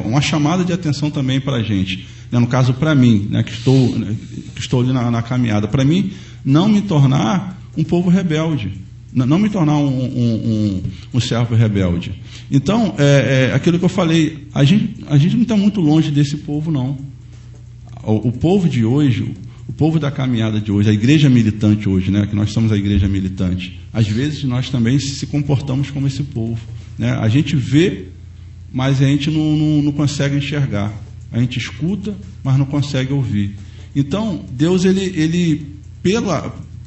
Speaker 7: uma chamada de atenção também para a gente. No caso, para mim, que estou ali na caminhada. Para mim, não me tornar um povo rebelde. Não me tornar um servo rebelde. Então, aquilo que eu falei, a gente não está muito longe desse povo, não. O povo de hoje, o povo da caminhada de hoje, a igreja militante hoje, que nós somos a igreja militante, às vezes nós também se comportamos como esse povo. A gente vê, mas a gente não consegue enxergar. A gente escuta, mas não consegue ouvir. Então, Deus,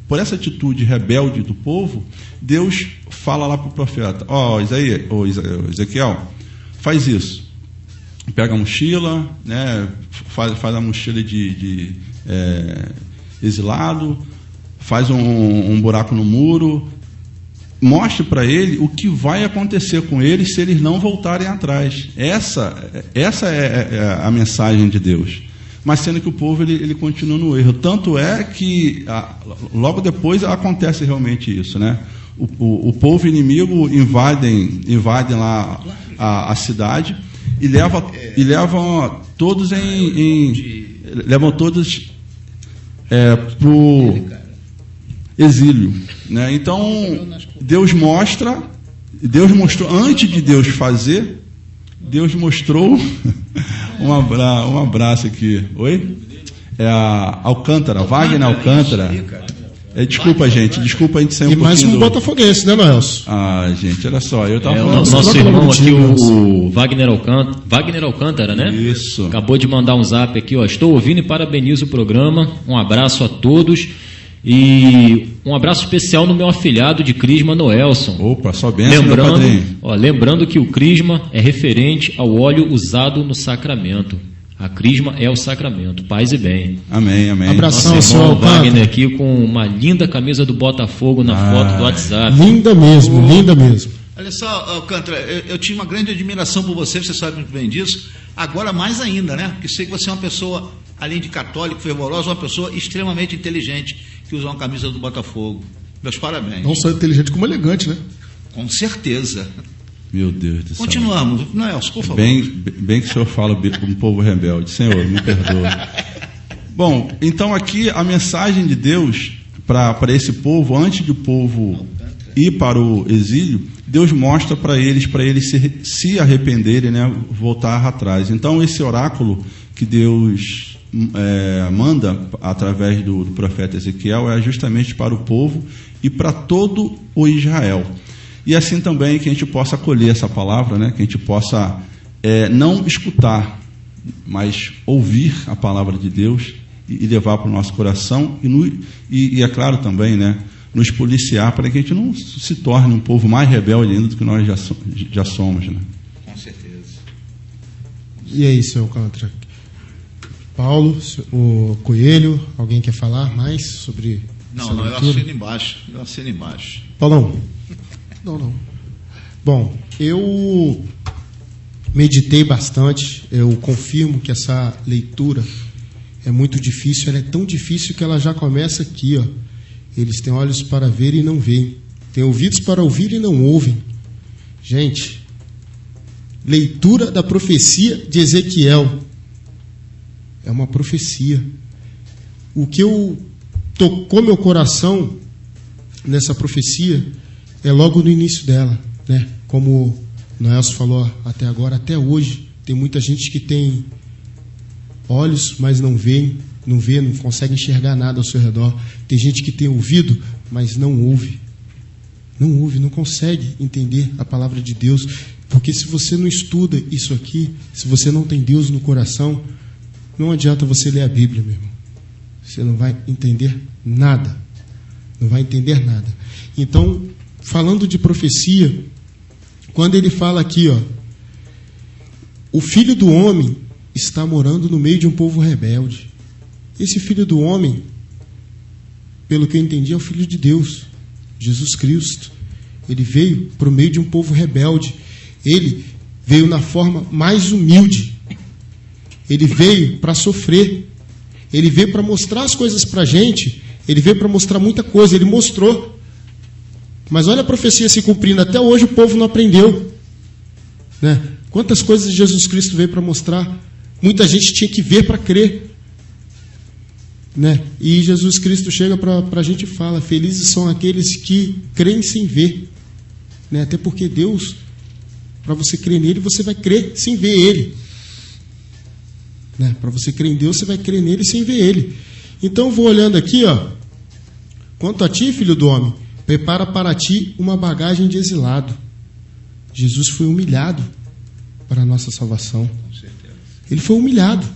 Speaker 7: por essa atitude rebelde do povo, Deus fala lá para o profeta: Ezequiel, faz isso. Pega a mochila, faz a mochila de exilado, faz um buraco no muro, mostre para ele o que vai acontecer com eles se eles não voltarem atrás. Essa é a mensagem de Deus. Mas sendo que o povo ele continua no erro. Tanto é que logo depois acontece realmente isso, O povo inimigo invadem lá a cidade e levam todos levam todos para o exílio, Então Deus mostrou antes de Deus fazer, Deus mostrou um abraço aqui. Oi? É a Alcântara, Wagner Alcântara. Desculpa, gente, a gente saiu
Speaker 3: e mais um botafoguense, né, Nelson?
Speaker 7: Gente, olha só, eu estava falando...
Speaker 2: Nosso irmão aqui, o Wagner Alcântara, né?
Speaker 7: Isso.
Speaker 2: Acabou de mandar um zap aqui, estou ouvindo e parabenizo o programa, um abraço a todos e um abraço especial no meu afilhado de Crisma, Noelson.
Speaker 7: Opa, só benção, meu padrinho.
Speaker 2: Lembrando que o Crisma é referente ao óleo usado no sacramento. A Crisma é o sacramento. Paz e bem.
Speaker 7: Amém, amém.
Speaker 3: Abração,
Speaker 2: nosso irmão Wagner aqui com uma linda camisa do Botafogo na foto do WhatsApp.
Speaker 3: Linda mesmo, linda mesmo.
Speaker 4: Olha só, Alcântara, eu tinha uma grande admiração por você sabe muito bem disso. Agora mais ainda, Porque sei que você é uma pessoa, além de católico, fervorosa, uma pessoa extremamente inteligente, que usa uma camisa do Botafogo. Meus parabéns.
Speaker 5: Não só inteligente, como elegante,
Speaker 4: Com certeza.
Speaker 7: Meu Deus do céu.
Speaker 4: Continuamos. Nelson, por favor.
Speaker 7: Bem que o senhor fala com o povo rebelde. Senhor, me perdoa. Bom, então aqui a mensagem de Deus para esse povo, antes de o povo ir para o exílio, Deus mostra para eles se arrependerem, voltar atrás. Então esse oráculo que Deus manda através do profeta Ezequiel é justamente para o povo e para todo o Israel. E assim também que a gente possa acolher essa palavra, que a gente possa não escutar, mas ouvir a palavra de Deus e levar para o nosso coração e é claro também, nos policiar para que a gente não se torne um povo mais rebelde ainda do que nós já somos.
Speaker 4: Com certeza.
Speaker 3: E aí, senhor Alcântara? Paulo, o Coelho, alguém quer falar mais sobre
Speaker 4: Não, eu assino embaixo.
Speaker 3: Paulão? Não. Bom, eu meditei bastante, eu confirmo que essa leitura é muito difícil, ela é tão difícil que ela já começa aqui, Eles têm olhos para ver e não veem, têm ouvidos para ouvir e não ouvem. Gente, leitura da profecia de Ezequiel. É uma profecia. O que tocou meu coração nessa profecia é logo no início dela, Como o Noelson falou até agora, até hoje, tem muita gente que tem olhos, mas não vê, não consegue enxergar nada ao seu redor. Tem gente que tem ouvido, mas não ouve. Não consegue entender a palavra de Deus. Porque se você não estuda isso aqui, se você não tem Deus no coração, não adianta você ler a Bíblia, meu irmão. você não vai entender nada. Não vai entender nada. Então, falando de profecia, quando ele fala aqui, ó, o Filho do Homem está morando no meio de um povo rebelde. Esse Filho do Homem, pelo que eu entendi, é o Filho de Deus, Jesus Cristo. Ele veio para o meio de um povo rebelde. Ele veio na forma mais humilde. Ele veio para sofrer. Ele veio para mostrar as coisas para a gente. Ele veio para mostrar muita coisa. Ele mostrou. Mas olha a profecia se cumprindo. Até hoje o povo não aprendeu. Né? Quantas coisas Jesus Cristo veio para mostrar. Muita gente tinha que ver para crer. Né? E Jesus Cristo chega para a gente e fala: felizes são aqueles que creem sem ver. Né? Até porque Deus, para você crer nele, você vai crer sem ver ele. Né? Para você crer em Deus, você vai crer nele sem ver ele. Então eu vou olhando aqui, ó. Quanto a ti, filho do homem, prepara para ti uma bagagem de exilado. Jesus foi humilhado para a nossa salvação. Ele foi humilhado.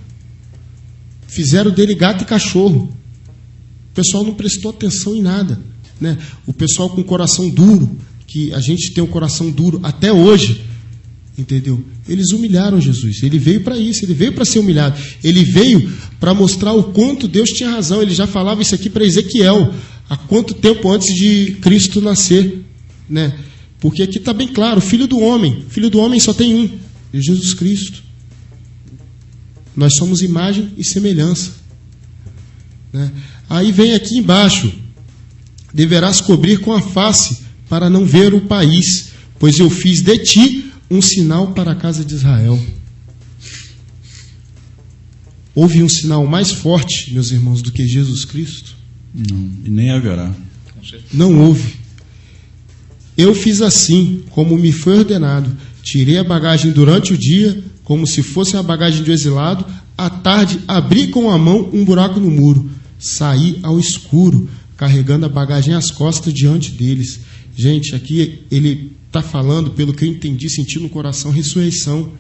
Speaker 3: Fizeram dele gato e cachorro. O pessoal não prestou atenção em nada. Né? O pessoal com coração duro, que a gente tem um coração duro até hoje, entendeu? Eles humilharam Jesus. Ele veio para isso, ele veio para ser humilhado. Ele veio para mostrar o quanto Deus tinha razão. Ele já falava isso aqui para Ezequiel, há quanto tempo antes de Cristo nascer, né? Porque aqui está bem claro, filho do homem só tem um, é Jesus Cristo. Nós somos imagem e semelhança, né? Aí vem aqui embaixo: deverás cobrir com a face para não ver o país, pois eu fiz de ti um sinal para a casa de Israel. Houve um sinal mais forte, meus irmãos, do que Jesus Cristo?
Speaker 7: Não, e nem haverá.
Speaker 3: Não houve. Eu fiz assim, como me foi ordenado. Tirei a bagagem durante o dia, como se fosse a bagagem de um exilado. À tarde, abri com a mão um buraco no muro. Saí ao escuro, carregando a bagagem às costas diante deles. Gente, aqui ele está falando, pelo que eu entendi, sentindo no coração, ressurreição.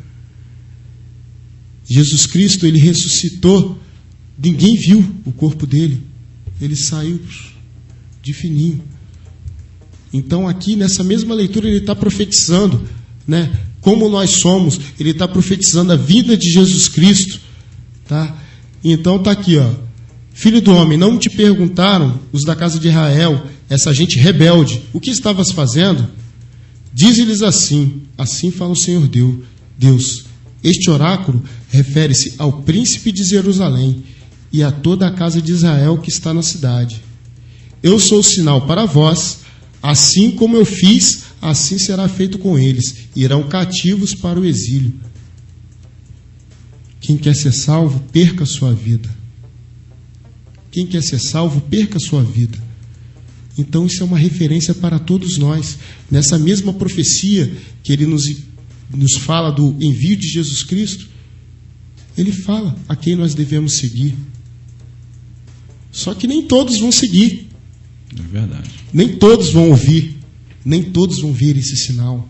Speaker 3: Jesus Cristo, ele ressuscitou. Ninguém viu o corpo dele. Ele saiu de fininho. Então aqui, nessa mesma leitura, ele está profetizando, né, como nós somos. Ele está profetizando a vida de Jesus Cristo. Tá? Então está aqui, ó. Filho do homem, não te perguntaram os da casa de Israel, essa gente rebelde, o que estavas fazendo? Diz-lhes assim: assim fala o Senhor Deus. Este oráculo refere-se ao príncipe de Jerusalém e a toda a casa de Israel que está na cidade. Eu sou o sinal para vós, assim como eu fiz, assim será feito com eles. Irão cativos para o exílio. Quem quer ser salvo, perca a sua vida. Quem quer ser salvo, perca a sua vida. Então isso é uma referência para todos nós. Nessa mesma profecia que ele nos fala do envio de Jesus Cristo, ele fala a quem nós devemos seguir. Só que nem todos vão seguir.
Speaker 7: É verdade.
Speaker 3: Nem todos vão ouvir. Nem todos vão ver esse sinal.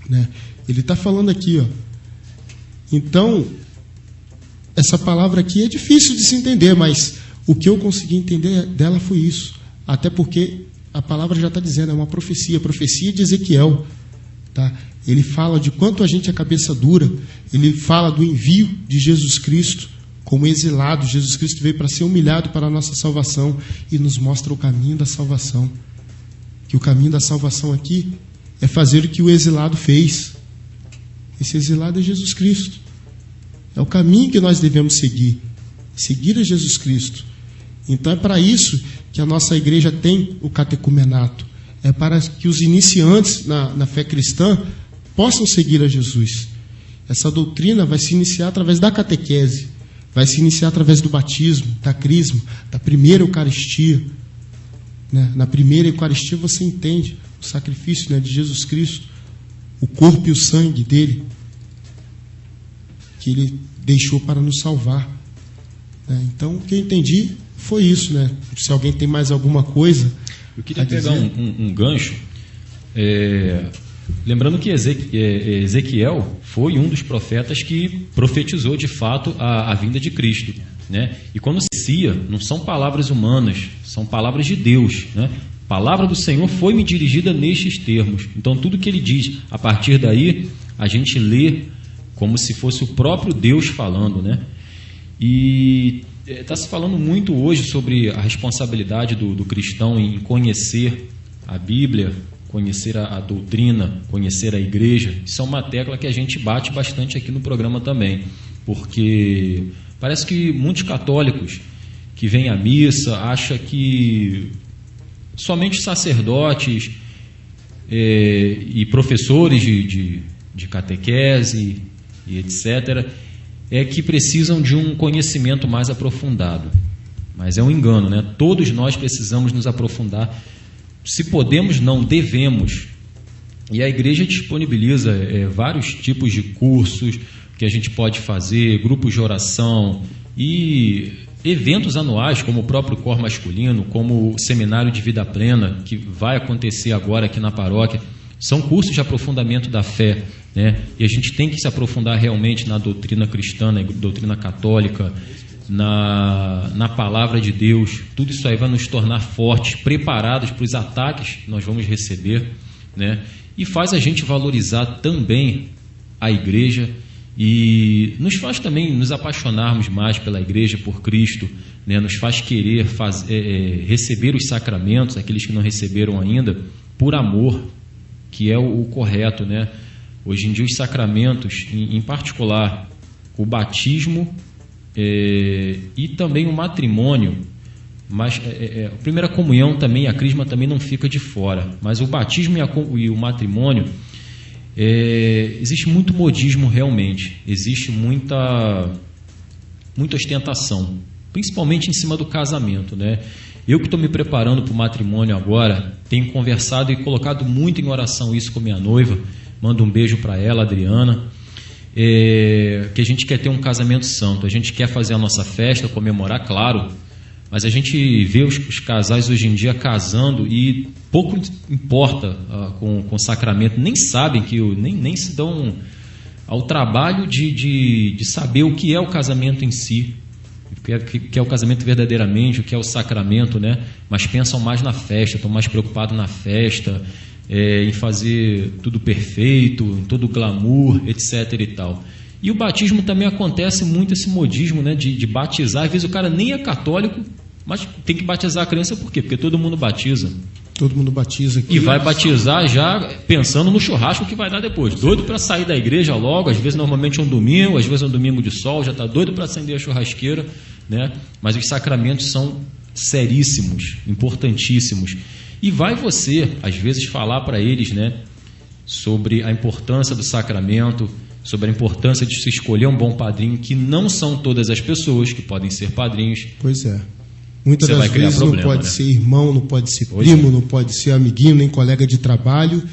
Speaker 3: Né? Ele está falando aqui, ó. Então, essa palavra aqui é difícil de se entender, mas o que eu consegui entender dela foi isso. Até porque a palavra já está dizendo, é uma profecia de Ezequiel. Tá? Ele fala de quanto a gente é cabeça dura. Ele fala do envio de Jesus Cristo como exilado. Jesus Cristo veio para ser humilhado para a nossa salvação e nos mostra o caminho da salvação. Que o caminho da salvação aqui é fazer o que o exilado fez. Esse exilado é Jesus Cristo. É o caminho que nós devemos seguir. Seguir a Jesus Cristo. Então é para isso que a nossa igreja tem o catecumenato. É para que os iniciantes na fé cristã possam seguir a Jesus. Essa doutrina vai se iniciar através da catequese. Vai se iniciar através do batismo, da crisma, da primeira Eucaristia. Né? Na primeira Eucaristia você entende o sacrifício, né, de Jesus Cristo, o corpo e o sangue dele, que ele deixou para nos salvar. Né? Então, o que eu entendi foi isso. Né? Se alguém tem mais alguma coisa...
Speaker 2: Eu queria pegar um gancho. Lembrando que Ezequiel foi um dos profetas que profetizou de fato a vinda de Cristo, né? E quando se cia, não são palavras humanas, são palavras de Deus, né? A palavra do Senhor foi-me dirigida nestes termos. Então tudo que ele diz, a partir daí, a gente lê como se fosse o próprio Deus falando, né? E está se falando muito hoje sobre a responsabilidade do cristão em conhecer a Bíblia, conhecer a doutrina, conhecer a igreja. Isso é uma tecla que a gente bate bastante aqui no programa também, porque parece que muitos católicos que vêm à missa acham que somente sacerdotes e professores de catequese e etc., é que precisam de um conhecimento mais aprofundado. Mas é um engano, né? Todos nós precisamos nos aprofundar. Se podemos, não devemos. E a igreja disponibiliza vários tipos de cursos que a gente pode fazer, grupos de oração e eventos anuais, como o próprio Cor Masculino, como o Seminário de Vida Plena, que vai acontecer agora aqui na paróquia. São cursos de aprofundamento da fé, né? E a gente tem que se aprofundar realmente na doutrina cristã, na doutrina católica, na palavra de Deus. Tudo isso aí vai nos tornar fortes, preparados para os ataques que nós vamos receber, né? E faz a gente valorizar também a igreja e nos faz também nos apaixonarmos mais pela igreja, por Cristo, né? Nos faz querer receber os sacramentos, aqueles que não receberam ainda, por amor, que é o correto, né? Hoje em dia os sacramentos, em particular o batismo e também o matrimônio, mas a primeira comunhão também, a crisma também não fica de fora, mas o batismo e o matrimônio, existe muito modismo realmente, existe muita ostentação, principalmente em cima do casamento, né? Eu que estou me preparando para o matrimônio agora, tenho conversado e colocado muito em oração isso com minha noiva, mando um beijo para ela, Adriana, que a gente quer ter um casamento santo, a gente quer fazer a nossa festa, comemorar, claro, mas a gente vê os casais hoje em dia casando e pouco importa com o sacramento, nem sabem, nem se dão ao trabalho de saber o que é o casamento em si, o que é o casamento verdadeiramente, o que é o sacramento, né? Mas pensam mais na festa, estão mais preocupados na festa, em fazer tudo perfeito, em todo o glamour, etc. e tal. E o batismo também acontece muito esse modismo, né? De batizar, às vezes o cara nem é católico, mas tem que batizar a criança, por quê? Porque todo mundo batiza.
Speaker 3: Todo mundo batiza aqui.
Speaker 2: E vai batizar já pensando no churrasco que vai dar depois. Doido para sair da igreja logo, às vezes normalmente é um domingo, às vezes é um domingo de sol, já está doido para acender a churrasqueira, né? Mas os sacramentos são seríssimos, importantíssimos. E vai você, às vezes, falar para eles, né, sobre a importância do sacramento, sobre a importância de se escolher um bom padrinho, que não são todas as pessoas que podem ser padrinhos.
Speaker 3: Pois é. Muitas das vezes
Speaker 2: problema,
Speaker 3: não pode,
Speaker 2: né?
Speaker 3: ser irmão, não pode ser primo, não pode ser amiguinho, nem colega de trabalho,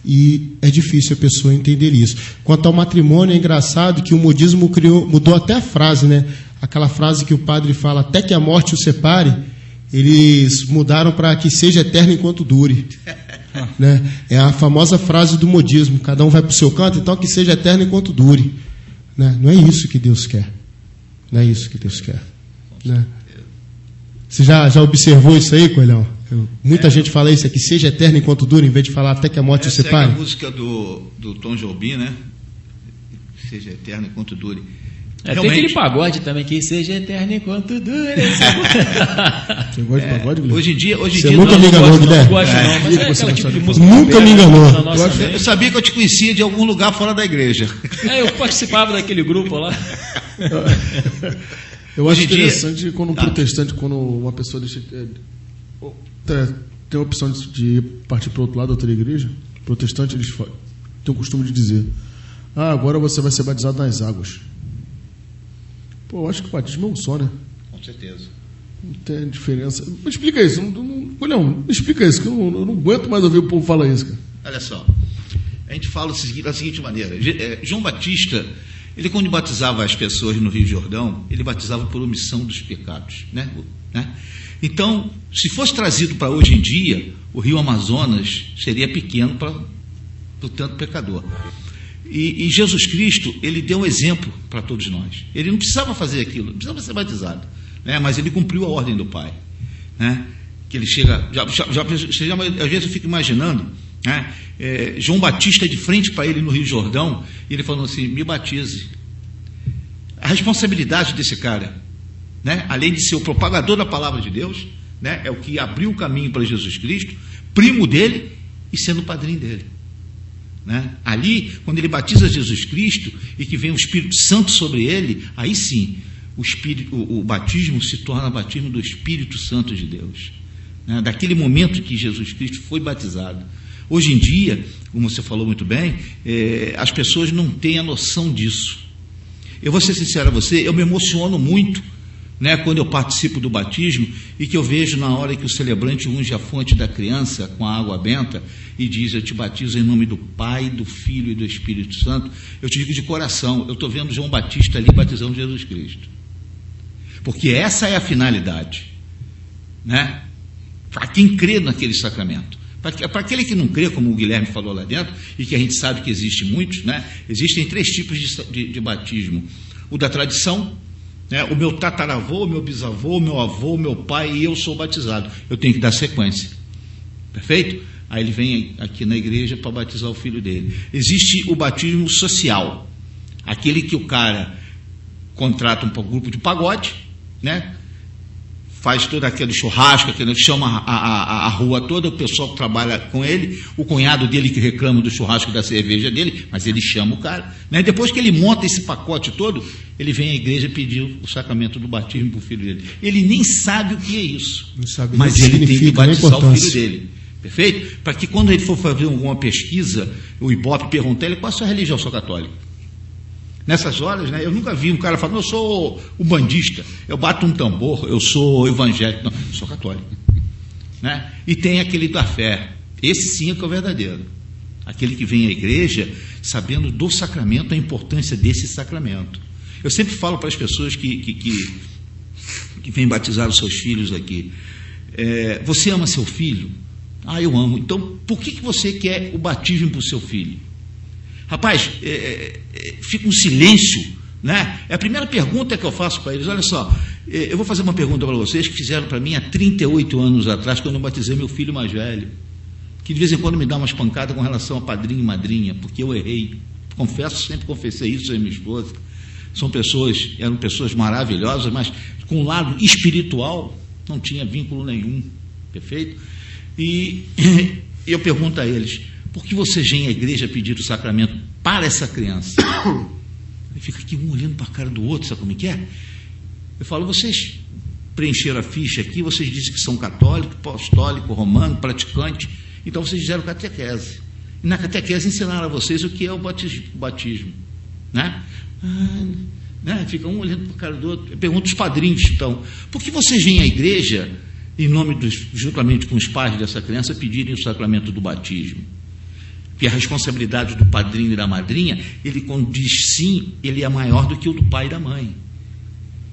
Speaker 3: e é difícil a pessoa entender isso. Quanto ao matrimônio, é engraçado que o modismo mudou até a frase, né? Aquela frase que o padre fala, até que a morte o separe, eles mudaram para que seja eterno enquanto dure. Né? É a famosa frase do modismo, cada um vai para o seu canto, então que seja eterno enquanto dure. Né? Não é isso que Deus quer. Não é isso que Deus quer. Né? Você já observou isso aí, Coelhão? Muita gente fala isso aqui, seja eterno enquanto dura, em vez de falar até que a morte o separe.
Speaker 4: É a música do Tom Jobim, né? Seja eterno enquanto dure.
Speaker 2: Tem aquele pagode também, que seja eterno enquanto dure.
Speaker 3: Você gosta de pagode, Guilherme?
Speaker 4: Hoje em dia
Speaker 3: Você nunca me enganou, Guilherme?
Speaker 2: Não gosto não, mas é aquela tipo de música.
Speaker 3: Nunca me enganou.
Speaker 4: Eu sabia que eu te conhecia de algum lugar fora da igreja.
Speaker 2: Eu participava daquele grupo lá.
Speaker 5: Eu acho interessante quando um protestante, quando uma pessoa deixa, tem a opção de partir para o outro lado da outra igreja, protestante, eles têm o costume de dizer: agora você vai ser batizado nas águas. Pô, eu acho que o batismo é um só, né?
Speaker 4: Com certeza.
Speaker 5: Não tem diferença. Me explica isso. Não, me explica isso, que eu não aguento mais ouvir o povo falar isso, cara.
Speaker 4: Olha só, a gente fala da seguinte maneira: João Batista, ele quando batizava as pessoas no Rio Jordão, ele batizava por omissão dos pecados, né? Então, se fosse trazido para hoje em dia, o Rio Amazonas seria pequeno para portanto pecador. E Jesus Cristo, ele deu um exemplo para todos nós. Ele não precisava fazer aquilo, não precisava ser batizado, né? Mas ele cumpriu a ordem do Pai, né? Que ele chega, às vezes eu fico imaginando, né? João Batista de frente para ele no Rio Jordão, e ele falando assim: me batize. A responsabilidade desse cara, né? Além de ser o propagador da palavra de Deus, né? É o que abriu o caminho para Jesus Cristo, primo dele e sendo padrinho dele. Né? Ali, quando ele batiza Jesus Cristo e que vem o Espírito Santo sobre ele, aí sim o batismo se torna batismo do Espírito Santo de Deus, né? Daquele momento que Jesus Cristo foi batizado. Hoje em dia, como você falou muito bem, as pessoas não têm a noção disso. Eu vou ser sincero a você, eu me emociono muito, né, quando eu participo do batismo e que eu vejo na hora que o celebrante unge a fonte da criança com a água benta e diz: eu te batizo em nome do Pai, do Filho e do Espírito Santo. Eu te digo de coração, eu estou vendo João Batista ali batizando Jesus Cristo, porque essa é a finalidade, né? Para quem crê naquele sacramento. Para aquele que não crê, como o Guilherme falou lá dentro, e que a gente sabe que existe muitos, né? Existem 3 tipos de batismo: o da tradição, né? O meu tataravô, o meu bisavô, o meu avô, o meu pai, e eu sou batizado. Eu tenho que dar sequência. Perfeito? Aí ele vem aqui na igreja para batizar o filho dele. Existe o batismo social, aquele que o cara contrata um grupo de pagode, né? Faz todo aquele churrasco, chama a rua toda, o pessoal que trabalha com ele, o cunhado dele que reclama do churrasco da cerveja dele, mas ele chama o cara, né? Depois que ele monta esse pacote todo, ele vem à igreja pedir o sacramento do batismo para o filho dele. Ele nem sabe o que é isso, mas ele tem que batizar o filho dele. Perfeito? Para que quando ele for fazer alguma pesquisa, o Ibope perguntar ele: qual é a sua religião? Eu sou católico. Nessas horas, né, eu nunca vi um cara falando: eu sou umbandista, eu bato um tambor, eu sou evangélico. Não, eu sou católico, né? E tem aquele da fé, esse sim é que é o verdadeiro, aquele que vem à igreja sabendo do sacramento, a importância desse sacramento. Eu sempre falo para as pessoas que vêm batizar os seus filhos aqui: você ama seu filho? Ah, eu amo. Então, por que você quer o batismo para o seu filho? Rapaz, fica um silêncio, né? É a primeira pergunta que eu faço para eles. Olha só, eu vou fazer uma pergunta para vocês que fizeram para mim há 38 anos atrás, quando eu batizei meu filho mais velho, que de vez em quando me dá umas pancadas com relação a padrinho e madrinha, porque eu errei. Confesso, sempre confessei isso à minha esposa. Eram pessoas maravilhosas, mas com um lado espiritual não tinha vínculo nenhum. Perfeito? E eu pergunto a eles: por que vocês vêm à igreja pedir o sacramento para essa criança? Aí fica aqui um olhando para a cara do outro, sabe como é que é? Eu falo: vocês preencheram a ficha aqui, vocês dizem que são católico, apostólico, romano, praticante, então vocês fizeram catequese. E na catequese ensinaram a vocês o que é o batismo, né? Né? Fica um olhando para a cara do outro. Eu pergunto os padrinhos, então: por que vocês vêm à igreja, em nome juntamente com os pais dessa criança, pedirem o sacramento do batismo? Que a responsabilidade do padrinho e da madrinha, ele quando diz sim, ele é maior do que o do pai e da mãe,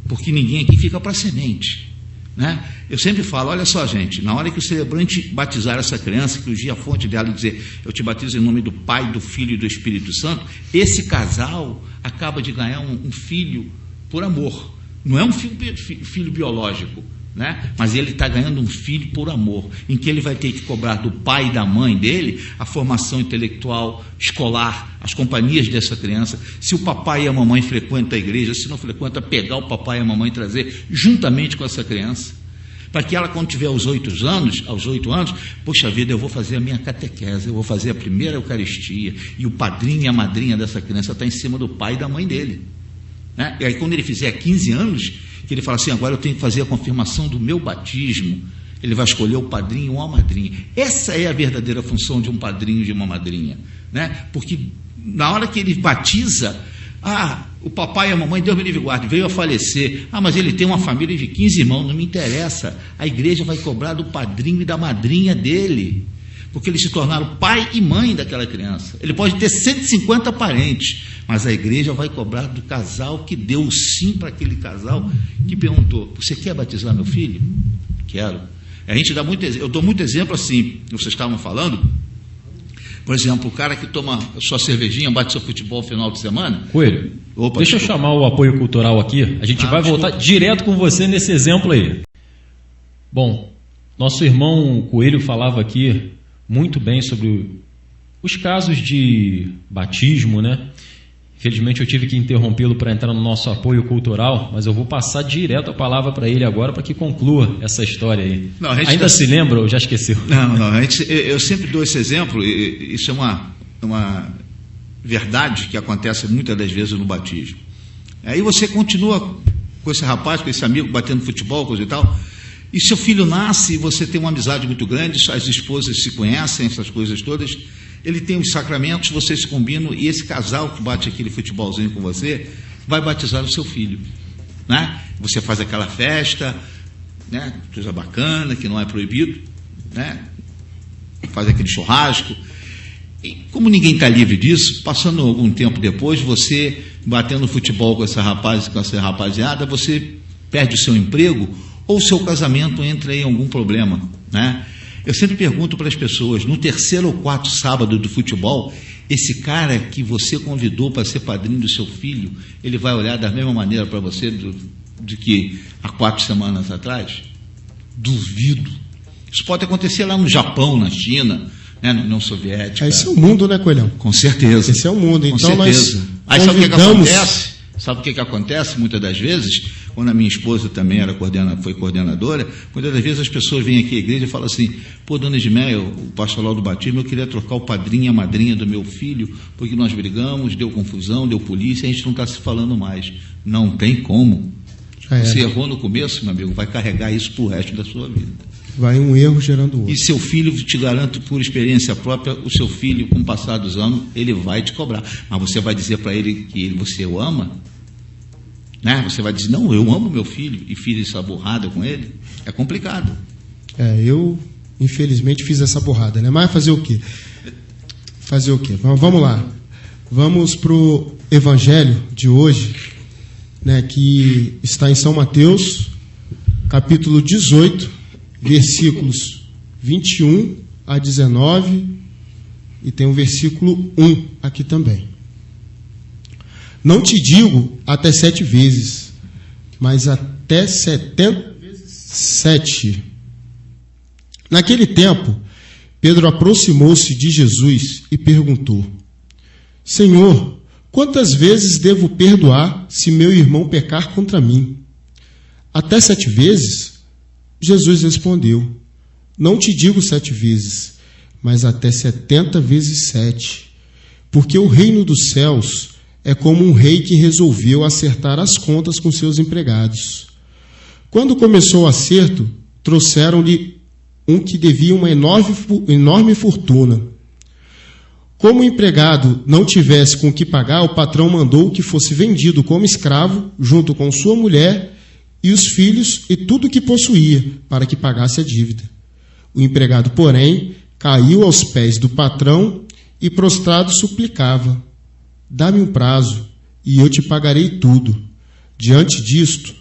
Speaker 4: porque ninguém aqui fica para semente, né? Eu sempre falo: olha só, gente, na hora que o celebrante batizar essa criança, que ungir a fonte dela e dizer: eu te batizo em nome do Pai, do Filho e do Espírito Santo, esse casal acaba de ganhar um filho por amor. Não é um filho biológico, né? Mas ele está ganhando um filho por amor, em que ele vai ter que cobrar do pai e da mãe dele a formação intelectual, escolar, as companhias dessa criança. Se o papai e a mamãe frequentam a igreja, se não frequenta, pegar o papai e a mamãe e trazer juntamente com essa criança, para que ela, quando tiver aos 8 anos, poxa vida, eu vou fazer a minha catequese, eu vou fazer a primeira Eucaristia, e o padrinho e a madrinha dessa criança está em cima do pai e da mãe dele, né? E aí quando ele fizer 15 anos, que ele fala assim: agora eu tenho que fazer a confirmação do meu batismo, ele vai escolher o padrinho ou a madrinha. Essa é a verdadeira função de um padrinho e de uma madrinha, né? Porque na hora que ele batiza, o papai e a mamãe, Deus me livre e guarde, veio a falecer, mas ele tem uma família de 15 irmãos, não me interessa, a igreja vai cobrar do padrinho e da madrinha dele, porque eles se tornaram pai e mãe daquela criança. Ele pode ter 150 parentes, mas a igreja vai cobrar do casal que deu sim para aquele casal que perguntou: você quer batizar meu filho? Quero. Eu dou muito exemplo assim, vocês estavam falando, Por exemplo, o cara que toma sua cervejinha, bate seu futebol no final de semana.
Speaker 2: Coelho,
Speaker 4: Opa,
Speaker 2: deixa eu
Speaker 4: desculpa.
Speaker 2: chamar o apoio cultural aqui. A gente vai voltar direto com você nesse exemplo aí. Bom, nosso irmão Coelho falava aqui muito bem sobre os casos de batismo, né? Infelizmente eu tive que interrompê-lo para entrar no nosso apoio cultural, mas eu vou passar direto a palavra para ele agora para que conclua essa história aí.
Speaker 4: Não, a gente
Speaker 2: Ainda se lembra ou já esqueceu?
Speaker 4: Não, eu sempre dou esse exemplo, e isso é uma verdade que acontece muitas das vezes no batismo. Aí você continua com esse rapaz, com esse amigo, batendo futebol, coisa e tal, e seu filho nasce, e você tem uma amizade muito grande, as esposas se conhecem, essas coisas todas, ele tem os sacramentos, vocês se combinam, e esse casal que bate aquele futebolzinho com você, vai batizar o seu filho, né? Você faz aquela festa, né? Coisa bacana, que não é proibido, né? Faz aquele churrasco, e como ninguém está livre disso, passando algum tempo depois, você batendo futebol com essa rapaziada, você perde o seu emprego, ou o seu casamento entra em algum problema, né? Eu sempre pergunto para as pessoas, no 3º ou 4º sábado do futebol, esse cara que você convidou para ser padrinho do seu filho, ele vai olhar da mesma maneira para você de que há 4 semanas atrás? Duvido. Isso pode acontecer lá no Japão, na China, né, na União Soviética.
Speaker 3: Esse é o mundo, né, Coelhão?
Speaker 4: Com certeza.
Speaker 3: Esse é o mundo.
Speaker 4: Com
Speaker 3: Então
Speaker 4: certeza.
Speaker 3: nós
Speaker 4: Aí sabe o que
Speaker 3: convidamos...
Speaker 4: acontece? Sabe o que acontece muitas das vezes? Quando a minha esposa também foi coordenadora, muitas das vezes as pessoas vêm aqui à igreja e falam assim: pô, dona Edmeia, o pastoral do batismo, eu queria trocar o padrinho e a madrinha do meu filho, porque nós brigamos, deu confusão, deu polícia, a gente não está se falando mais. Não tem como. Você errou no começo, meu amigo, vai carregar isso para o resto da sua vida.
Speaker 3: Vai um erro gerando outro.
Speaker 4: E seu filho, te garanto por experiência própria, o seu filho, com o passar dos anos, ele vai te cobrar. Mas você vai dizer para ele que você o ama? Né? Você vai dizer, não, eu amo meu filho, e fiz essa burrada com ele? É complicado.
Speaker 3: Eu, infelizmente, fiz essa burrada, né? Mas fazer o quê? Fazer o quê? Vamos lá. Vamos para o Evangelho de hoje, né, que está em São Mateus, capítulo 18, versículos 21 a 19, e tem o versículo 1 aqui também. Não te digo até 7 vezes, mas até 70 vezes 7. Naquele tempo, Pedro aproximou-se de Jesus e perguntou: Senhor, quantas vezes devo perdoar se meu irmão pecar contra mim? Até 7 vezes? Jesus respondeu: Não te digo 7 vezes, mas até 70 vezes 7. Porque o reino dos céus é como um rei que resolveu acertar as contas com seus empregados. Quando começou o acerto, trouxeram-lhe um que devia uma enorme fortuna. Como o empregado não tivesse com o que pagar, o patrão mandou que fosse vendido como escravo, junto com sua mulher e os filhos e tudo o que possuía, para que pagasse a dívida. O empregado, porém, caiu aos pés do patrão e, prostrado, suplicava: Dá-me um prazo, e eu te pagarei tudo. Diante disto,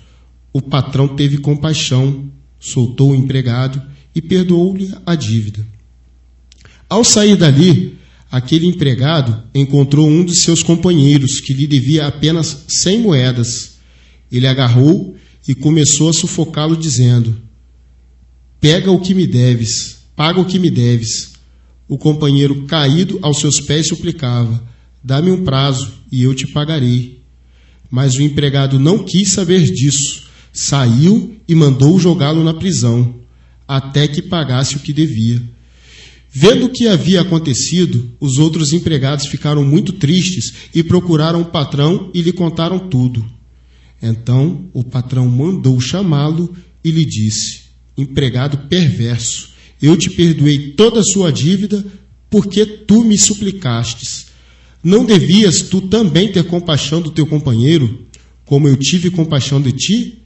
Speaker 3: o patrão teve compaixão, soltou o empregado e perdoou-lhe a dívida. Ao sair dali, aquele empregado encontrou um de seus companheiros, que lhe devia apenas 100 moedas. Ele agarrou e começou a sufocá-lo, dizendo: Paga o que me deves. O companheiro, caído aos seus pés, suplicava: Dá-me um prazo, e eu te pagarei. Mas o empregado não quis saber disso. Saiu e mandou jogá-lo na prisão, até que pagasse o que devia. Vendo o que havia acontecido, os outros empregados ficaram muito tristes e procuraram o patrão e lhe contaram tudo. Então o patrão mandou chamá-lo e lhe disse: Empregado perverso, eu te perdoei toda a sua dívida, porque tu me suplicastes. Não devias tu também ter compaixão do teu companheiro, como eu tive compaixão de ti?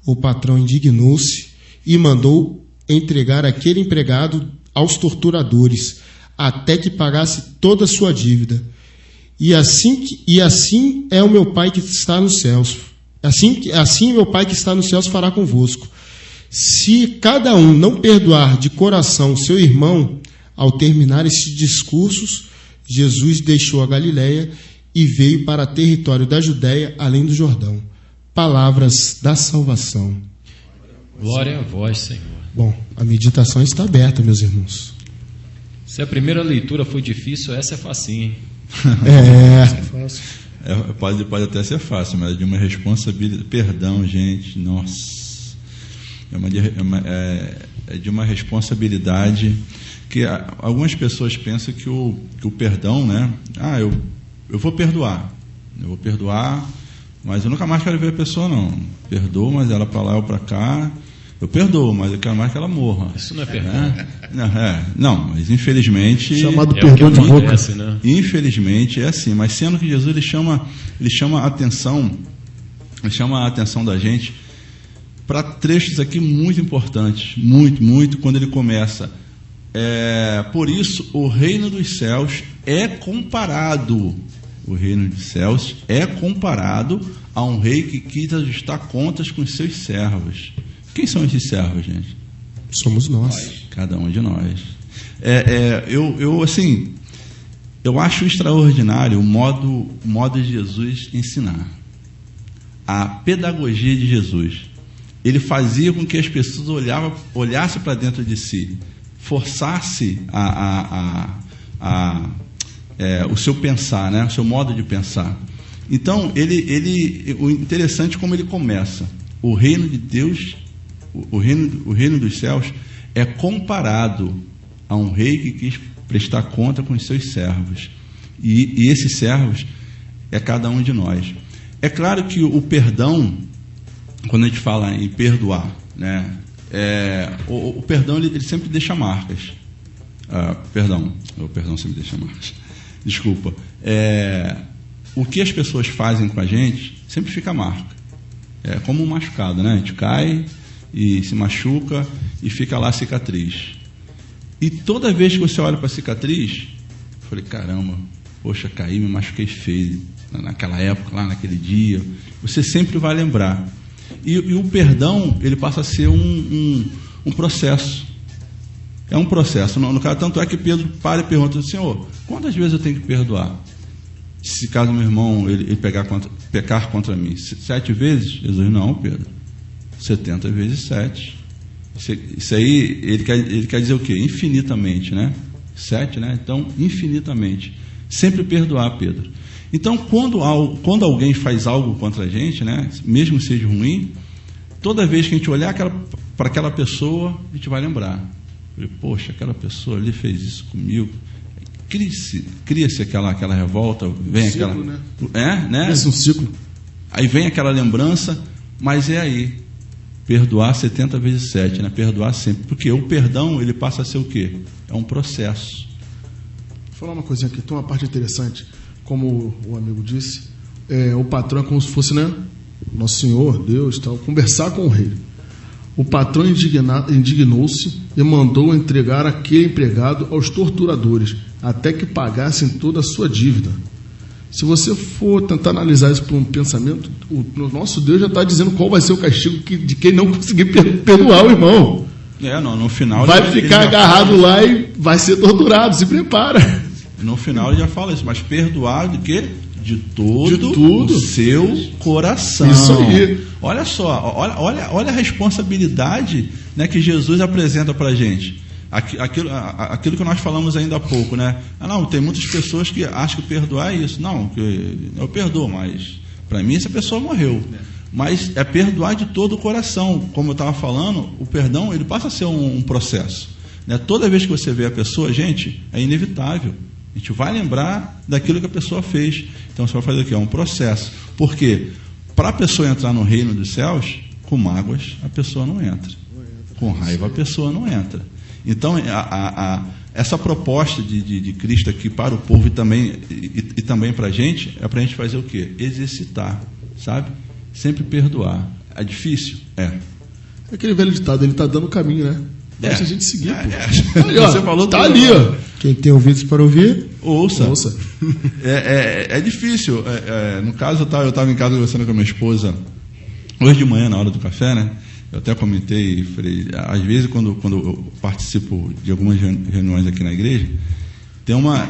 Speaker 3: O patrão indignou-se e mandou entregar aquele empregado aos torturadores, até que pagasse toda a sua dívida. E assim é o meu Pai que está nos céus. Assim meu Pai que está nos céus fará convosco. Se cada um não perdoar de coração seu irmão, Ao terminar estes discursos, Jesus deixou a Galiléia e veio para o território da Judéia, além do Jordão. Palavras da salvação.
Speaker 2: Glória a vós, Senhor.
Speaker 3: Bom, a meditação está aberta, meus irmãos.
Speaker 2: Se a primeira leitura foi difícil, essa é facinho, hein?
Speaker 7: Pode até ser fácil, mas é de uma responsabilidade. Perdão, gente, nossa. É de uma responsabilidade que algumas pessoas pensam que o perdão, né? Eu vou perdoar. Eu vou perdoar, mas eu nunca mais quero ver a pessoa, não. Perdoo, mas ela para lá ou para cá. Eu perdoo, mas eu quero mais que ela morra.
Speaker 2: Isso não é perdão.
Speaker 7: Não, mas infelizmente...
Speaker 5: Chamado perdão de boca.
Speaker 2: Né?
Speaker 7: Infelizmente é assim, mas sendo que Jesus ele chama a atenção da gente para trechos aqui muito importantes, muito, quando ele começa. Por isso, o reino dos céus é comparado. O reino dos céus é comparado a um rei que quis ajustar contas com os seus servos. Quem são esses servos, gente?
Speaker 3: Somos nós.
Speaker 7: Cada um de nós. Eu acho extraordinário o modo de Jesus ensinar. A pedagogia de Jesus. Ele fazia com que as pessoas olhassem para dentro de si, forçasse o seu pensar, né? O seu modo de pensar. Então, o interessante é como ele começa. O reino de Deus, o reino dos céus é comparado a um rei que quis prestar conta com os seus servos. E esses servos é cada um de nós. É claro que o perdão, quando a gente fala em perdoar, né? O perdão ele sempre deixa marcas. O perdão sempre deixa marcas. Desculpa. O que as pessoas fazem com a gente sempre fica marca. É como um machucado, né? A gente cai e se machuca e fica lá a cicatriz. E toda vez que você olha para a cicatriz, eu falei, caramba, poxa, caí, me machuquei feio naquela época, lá naquele dia. Você sempre vai lembrar. E o perdão, ele passa a ser um processo. É um processo. No caso, tanto é que Pedro para e pergunta, Senhor, quantas vezes eu tenho que perdoar? Se caso meu irmão ele pecar contra mim, 7 vezes? Jesus, não, Pedro, 70 vezes 7. Isso aí, ele quer dizer o quê? Infinitamente, né? 7, né? Então, infinitamente. Sempre perdoar, Pedro. Então, quando alguém faz algo contra a gente, né? Mesmo seja ruim, toda vez que a gente olhar para aquela pessoa, a gente vai lembrar. Poxa, aquela pessoa ali fez isso comigo. Cria-se aquela revolta, vem
Speaker 5: ciclo,
Speaker 7: aquela...
Speaker 5: né? É um ciclo.
Speaker 7: Aí vem aquela lembrança, mas é aí. Perdoar 70 vezes 7, né? Perdoar sempre. Porque o perdão, ele passa a ser o quê? É um processo.
Speaker 5: Vou falar uma coisinha aqui, tem uma parte interessante. Como o amigo disse, o patrão é como se fosse, né? Nosso Senhor, Deus, tal, conversar com o rei. O patrão indignou-se e mandou entregar aquele empregado aos torturadores, até que pagassem toda a sua dívida. Se você for tentar analisar isso por um pensamento, o nosso Deus já está dizendo qual vai ser o castigo de quem não conseguir perdoar o irmão.
Speaker 7: No final...
Speaker 5: Vai ficar agarrado lá e vai ser torturado, se prepara.
Speaker 7: No final ele já fala isso, mas perdoar de quê? De todo o seu coração.
Speaker 5: Isso aí.
Speaker 7: Olha só, olha a responsabilidade, né, que Jesus apresenta para a gente. Aquilo que nós falamos ainda há pouco, né? Tem muitas pessoas que acham que perdoar é isso. Não, eu perdoo, mas para mim essa pessoa morreu. Mas é perdoar de todo o coração. Como eu estava falando, o perdão ele passa a ser um processo, né? Toda vez que você vê a pessoa, gente, é inevitável. A gente vai lembrar daquilo que a pessoa fez. Então você vai fazer o quê? É um processo. Por quê? Para a pessoa entrar no reino dos céus, com mágoas a pessoa não entra. Com raiva a pessoa não entra. Então, essa proposta de Cristo aqui para o povo e também para a gente, é para a gente fazer o quê? Exercitar, sabe? Sempre perdoar. É difícil? É.
Speaker 5: Aquele velho ditado, ele está dando o caminho, né? Basta a gente seguir, pô.
Speaker 7: Ali, ó, você falou
Speaker 5: tá ali, ó.
Speaker 3: Quem tem ouvidos para ouvir,
Speaker 7: ouça. É difícil. No caso, eu estava em casa conversando com a minha esposa hoje de manhã, na hora do café, né? Eu até comentei, falei, às vezes quando eu participo de algumas reuniões aqui na igreja, tem uma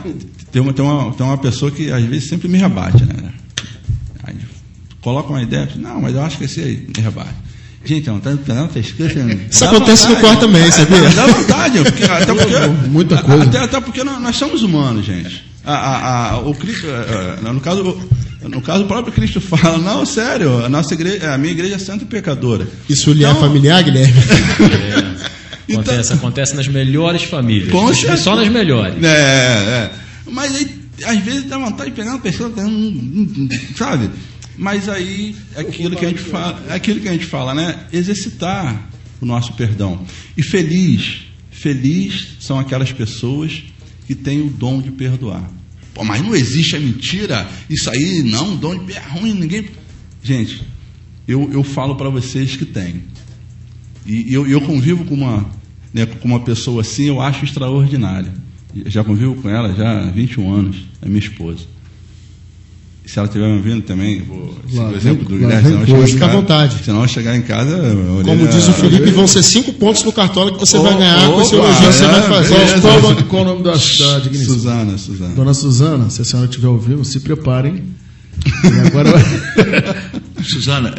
Speaker 7: pessoa que às vezes sempre me rebate, né? Aí coloca uma ideia, não, mas eu acho que esse aí me rebate. Gente, não tá escrito.
Speaker 3: Isso acontece no quarto também, sabia?
Speaker 7: Dá vontade, até porque,
Speaker 5: muita coisa.
Speaker 7: Até porque nós somos humanos, gente. O Cristo, no caso, o próprio Cristo fala, não, sério, a minha igreja é santa e pecadora.
Speaker 3: Isso lhe é familiar, Guilherme?
Speaker 2: Acontece nas melhores famílias. Só nas melhores.
Speaker 7: Mas aí, às vezes dá vontade de pegar uma pessoa, sabe? Mas aí, aquilo que a gente fala, né? Exercitar o nosso perdão. E feliz são aquelas pessoas que têm o dom de perdoar. Pô, mas não existe a mentira, isso aí não, dom de perdoar ruim, ninguém... Gente, eu falo para vocês que tem. E eu convivo com uma pessoa assim, eu acho extraordinária. Já convivo com ela já há 21 anos, é minha esposa. Se ela estiver me ouvindo também, vou seguir o exemplo do Guilherme.
Speaker 3: Fica à vontade.
Speaker 7: Senão eu chegar em casa...
Speaker 3: Como diz o Felipe, vão ser 5 pontos no cartola que você vai ganhar com esse elogio que você vai fazer.
Speaker 5: Qual o nome da digníssima?
Speaker 7: Suzana.
Speaker 5: Dona Suzana, se a senhora estiver ouvindo, se preparem. E agora...
Speaker 4: Suzana,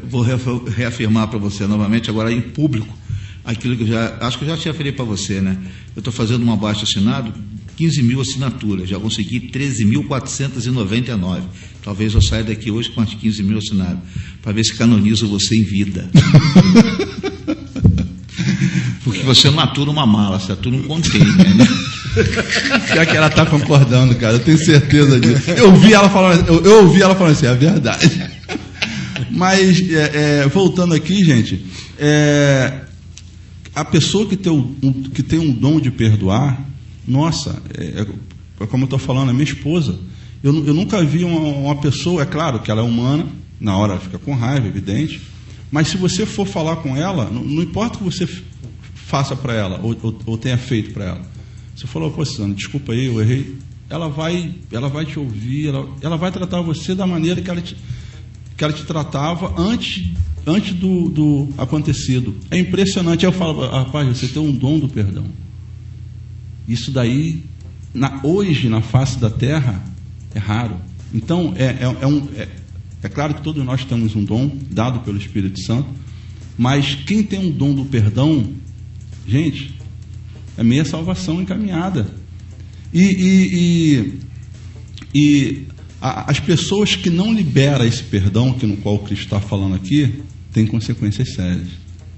Speaker 4: vou reafirmar para você novamente, agora em público, aquilo que acho que eu já tinha falado para você, né? Eu estou fazendo um abaixo-assinado, 15 mil assinaturas, já consegui 13.499. Talvez eu saia daqui hoje com as 15 mil assinados, para ver se canonizo você em vida. Porque você não atura uma mala, você atura um container, né?
Speaker 7: Já que ela está concordando, cara, eu tenho certeza disso. Eu ouvi ela falando assim, é verdade. Mas, voltando aqui, gente, a pessoa que tem um dom de perdoar, nossa, como eu estou falando, é minha esposa. Eu nunca vi uma pessoa, é claro que ela é humana, na hora ela fica com raiva, evidente, mas se você for falar com ela, não importa o que você faça para ela, ou tenha feito para ela. Você falou, pô, Suzana, desculpa aí, eu errei. Ela vai te ouvir, ela vai tratar você da maneira que ela te tratava antes do acontecido. É impressionante. Eu falo, rapaz, você tem um dom do perdão. Isso daí, hoje, na face da terra, é raro. Então, é claro que todos nós temos um dom dado pelo Espírito Santo, mas quem tem um dom do perdão, gente, é meia salvação encaminhada. As pessoas que não liberam esse perdão, no qual o Cristo está falando aqui, têm consequências sérias.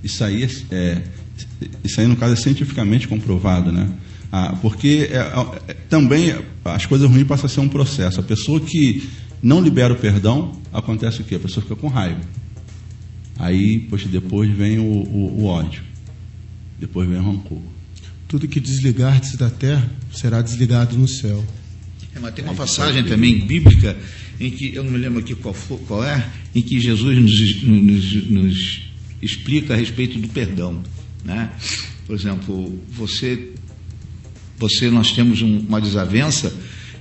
Speaker 7: Isso aí, no caso, é cientificamente comprovado, né? Porque também as coisas ruins passam a ser um processo. A pessoa que não libera o perdão, acontece o quê? A pessoa fica com raiva. Aí, depois vem o ódio. Depois vem o rancor.
Speaker 3: Tudo que desligar-se da terra será desligado no céu.
Speaker 4: Mas tem uma passagem também bíblica, em que, eu não me lembro aqui qual é, em que Jesus nos explica a respeito do perdão, né? Por exemplo, nós temos uma desavença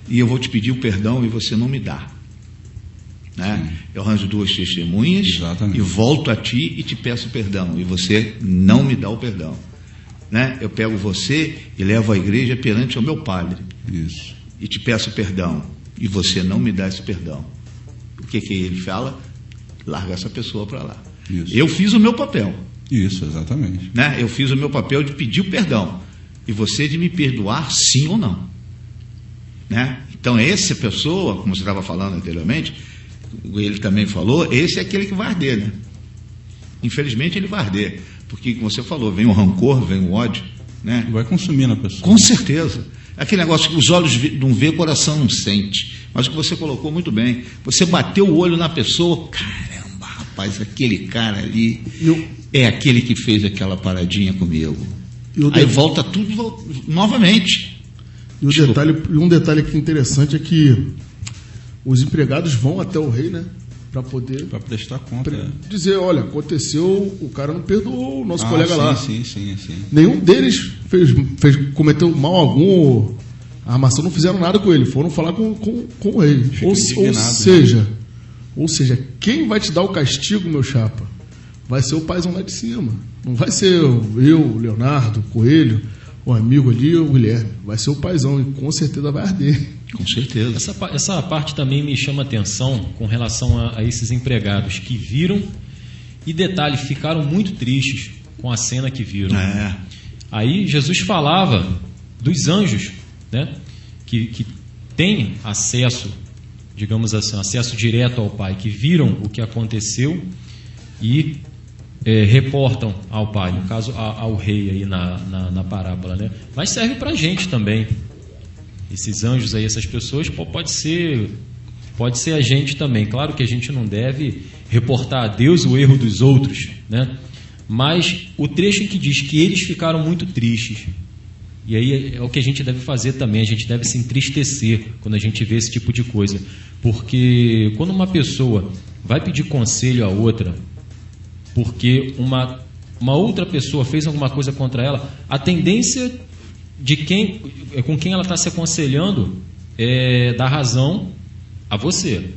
Speaker 4: e eu vou te pedir o perdão e você não me dá, né? Eu arranjo 2 testemunhas. Exatamente. E volto a ti e te peço perdão e você não me dá o perdão, né? Eu pego você e levo à igreja perante o meu padre.
Speaker 7: Isso.
Speaker 4: E te peço perdão e você não me dá esse perdão. O que ele fala? Larga essa pessoa para lá.
Speaker 7: Isso.
Speaker 4: Eu fiz o meu papel.
Speaker 7: Isso, exatamente.
Speaker 4: Né? Eu fiz o meu papel de pedir o perdão. E você de me perdoar sim ou não. Né? Então, essa pessoa, como você estava falando anteriormente, ele também falou, esse é aquele que vai arder, né? Infelizmente, ele vai arder. Porque, como você falou, vem o rancor, vem o ódio, né?
Speaker 7: Vai consumir na pessoa.
Speaker 4: Com certeza. Aquele negócio que os olhos não vê, o coração não sente. Mas o que você colocou muito bem. Você bateu o olho na pessoa, caramba, rapaz, aquele cara ali é aquele que fez aquela paradinha comigo. Aí volta tudo novamente.
Speaker 5: E um detalhe que é interessante é que os empregados vão até o rei, né? Para
Speaker 7: prestar conta.
Speaker 5: Dizer, olha, aconteceu, o cara não perdoou o nosso colega lá.
Speaker 7: Sim.
Speaker 5: Nenhum deles cometeu mal algum, a armação não fizeram nada com ele, foram falar com o rei. Ou seja, quem vai te dar o castigo, meu chapa? vai ser o paizão lá de cima. Não vai ser eu, o Leonardo, o Coelho, o amigo ali, o Guilherme. Vai ser o paizão e com certeza vai arder.
Speaker 4: Com certeza.
Speaker 2: Essa parte também me chama atenção com relação a esses empregados que viram e, detalhe, ficaram muito tristes com a cena que viram. Aí Jesus falava dos anjos, né, que têm acesso, digamos assim, acesso direto ao Pai, que viram o que aconteceu e reportam ao Pai, no caso ao rei aí na parábola, né? Mas serve para a gente também. Esses anjos aí, essas pessoas, pode ser a gente também. Claro que a gente não deve reportar a Deus o erro dos outros, né? Mas o trecho em que diz que eles ficaram muito tristes, e aí é o que a gente deve fazer também, a gente deve se entristecer quando a gente vê esse tipo de coisa, porque quando uma pessoa vai pedir conselho a outra, porque uma outra pessoa fez alguma coisa contra ela, a tendência de com quem ela está se aconselhando é dar razão a você.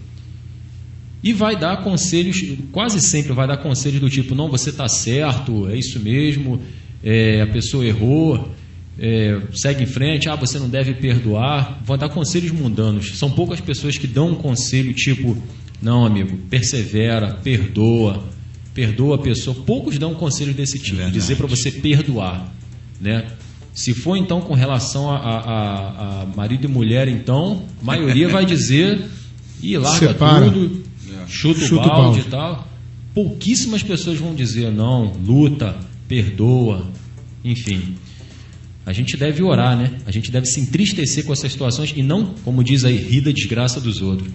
Speaker 2: E vai dar conselhos, quase sempre vai dar conselhos do tipo: não, você está certo, é isso mesmo, a pessoa errou, segue em frente, você não deve perdoar. Vão dar conselhos mundanos. São poucas pessoas que dão um conselho tipo: não, amigo, persevera, perdoa a pessoa. Poucos dão um conselho desse tipo, dizer para você perdoar, né? Se for então com relação a marido e mulher, então a maioria vai dizer: larga
Speaker 3: separa,
Speaker 2: tudo, chuta o balde e tal. Pouquíssimas pessoas vão dizer: não, luta, perdoa, enfim. A gente deve orar, né? A gente deve se entristecer com essas situações e não, como diz aí, rir da desgraça dos outros.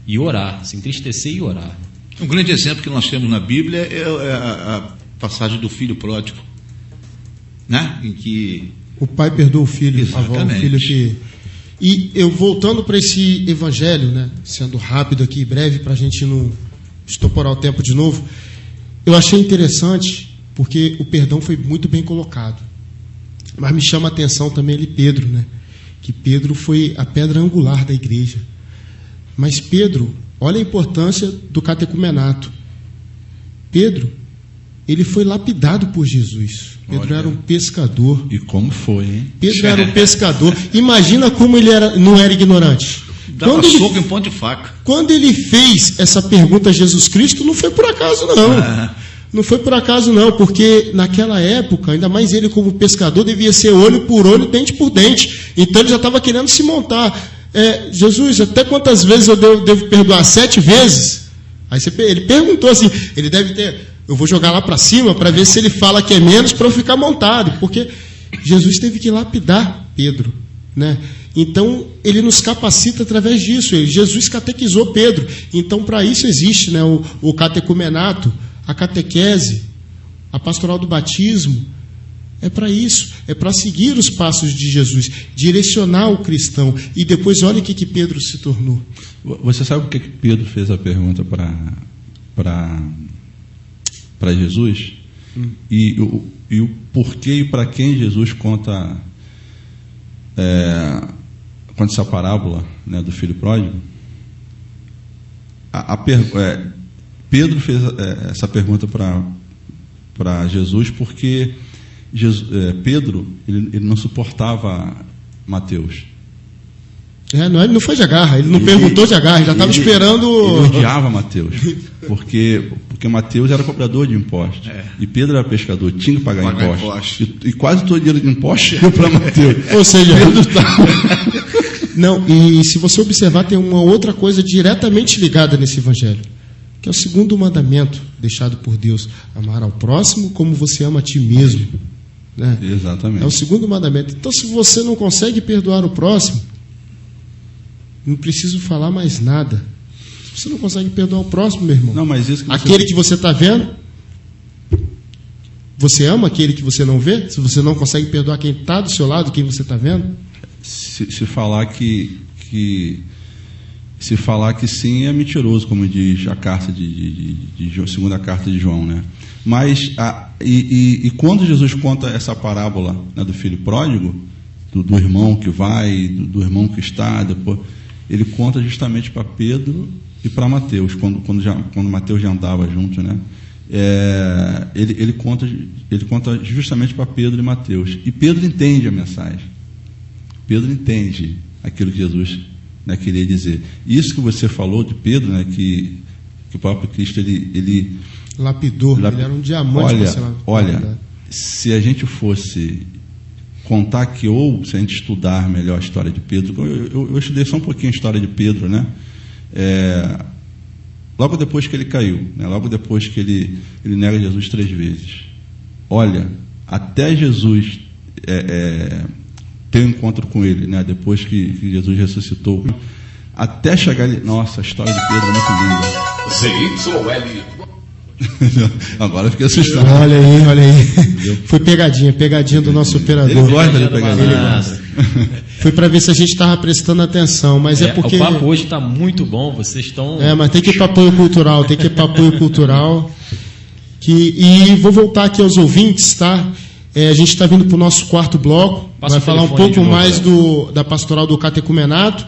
Speaker 2: E orar, se entristecer e orar.
Speaker 4: Um grande exemplo que nós temos na Bíblia é a passagem do filho pródigo, né? Em que
Speaker 3: o pai perdoa o filho, a avó, o filho que... E eu voltando para esse evangelho, né? Sendo rápido aqui, breve, para a gente não estoporar o tempo de novo, eu achei interessante porque o perdão foi muito bem colocado. Mas me chama a atenção também ali Pedro, né? Que Pedro foi a pedra angular da igreja. Mas Pedro, olha a importância do catecumenato. Pedro, ele foi lapidado por Jesus. Pedro era um pescador.
Speaker 7: E como foi, hein?
Speaker 3: Pedro era um pescador. Imagina como ele não era ignorante.
Speaker 4: Dava soco em ponta de faca.
Speaker 3: Quando ele fez essa pergunta a Jesus Cristo, não foi por acaso, não. Não foi por acaso, não, porque naquela época, ainda mais ele como pescador, devia ser olho por olho, dente por dente. Então ele já estava querendo se montar. Jesus, até quantas vezes eu devo perdoar? 7 vezes? Aí ele perguntou assim, ele deve ter... Eu vou jogar lá para cima para ver se ele fala que é menos para eu ficar montado, porque Jesus teve que lapidar Pedro, né? Então ele nos capacita através disso. Jesus catequizou Pedro. Então para isso existe, né, o catecumenato, a catequese, a pastoral do batismo. É para isso, é para seguir os passos de Jesus, direcionar o cristão. E depois olha o que Pedro se tornou.
Speaker 7: Você sabe por que Pedro fez a pergunta para Jesus? E o porquê e para quem Jesus conta essa parábola, né, do filho pródigo? Pedro fez essa pergunta para Jesus porque Pedro ele não suportava Mateus.
Speaker 3: Ele não foi de agarra, ele não perguntou de agarra, ele já estava esperando.
Speaker 7: Ele odiava Mateus, porque Mateus era cobrador de impostos e Pedro era pescador, tinha que pagar impostos. E quase todo o dinheiro de impostos ia para Mateus.
Speaker 3: Ou seja,
Speaker 7: Pedro estava...
Speaker 3: Não, e se você observar, tem uma outra coisa diretamente ligada nesse evangelho, que é o 2º mandamento deixado por Deus: amar ao próximo como você ama a ti mesmo. Né?
Speaker 7: Exatamente.
Speaker 3: É o 2º mandamento. Então, se você não consegue perdoar o próximo, não preciso falar mais nada. Se você não consegue perdoar o próximo, meu irmão,
Speaker 7: não, mas isso que
Speaker 3: aquele que você está vendo, você ama aquele que você não vê? Se você não consegue perdoar quem está do seu lado, quem você está vendo?
Speaker 7: Se falar que sim é mentiroso, como diz a carta segunda carta de João, né? Mas e quando Jesus conta essa parábola, né, do filho pródigo, do irmão que vai, do irmão que está, depois ele conta justamente para Pedro e para Mateus, quando Mateus já andava junto, né? ele conta justamente para Pedro e Mateus. E Pedro entende a mensagem. Pedro entende aquilo que Jesus, né, queria dizer. Isso que você falou de Pedro, né, que o próprio Cristo ele
Speaker 3: lapidou, ele era um diamante.
Speaker 7: Olha, se a gente fosse contar aqui, ou se a gente estudar melhor a história de Pedro, eu estudei só um pouquinho a história de Pedro, né? Logo depois que ele caiu, né? Logo depois que ele nega Jesus 3 vezes. Olha, até Jesus ter um encontro com ele, né? Depois que Jesus ressuscitou, até chegar ali. Nossa, a história de Pedro é muito linda.
Speaker 1: ZYL.
Speaker 7: Agora eu fiquei assustado.
Speaker 3: Olha aí. Foi pegadinha do nosso operador.
Speaker 7: Ele gosta de pegadinha.
Speaker 3: Foi para ver se a gente estava prestando atenção, mas é porque...
Speaker 2: O papo hoje está muito bom, vocês estão...
Speaker 3: mas tem que ir para apoio cultural, E vou voltar aqui aos ouvintes, tá? A gente está vindo para o nosso quarto bloco, vai falar um pouco mais da pastoral do catecumenato,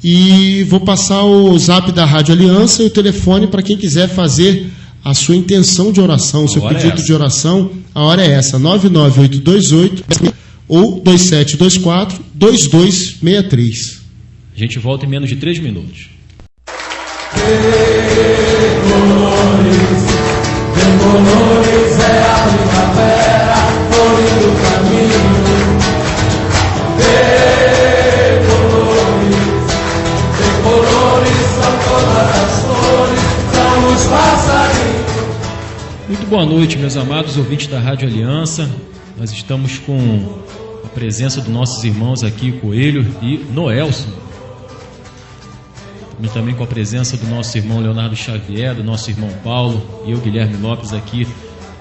Speaker 3: e vou passar o zap da Rádio Aliança e o telefone para quem quiser fazer a sua intenção de oração, o seu pedido de oração. A hora é essa, 99828 ou 2724-2263.
Speaker 2: A gente volta em menos de 3 minutos.
Speaker 1: Colores é a primavera, florindo o caminho. Colores são todas as flores, são os passarinhos.
Speaker 2: Muito boa noite, meus amados ouvintes da Rádio Aliança. Nós estamos com a presença dos nossos irmãos aqui, Coelho e Noelson. E também com a presença do nosso irmão Leonardo Xavier, do nosso irmão Paulo, e eu, Guilherme Lopes, aqui,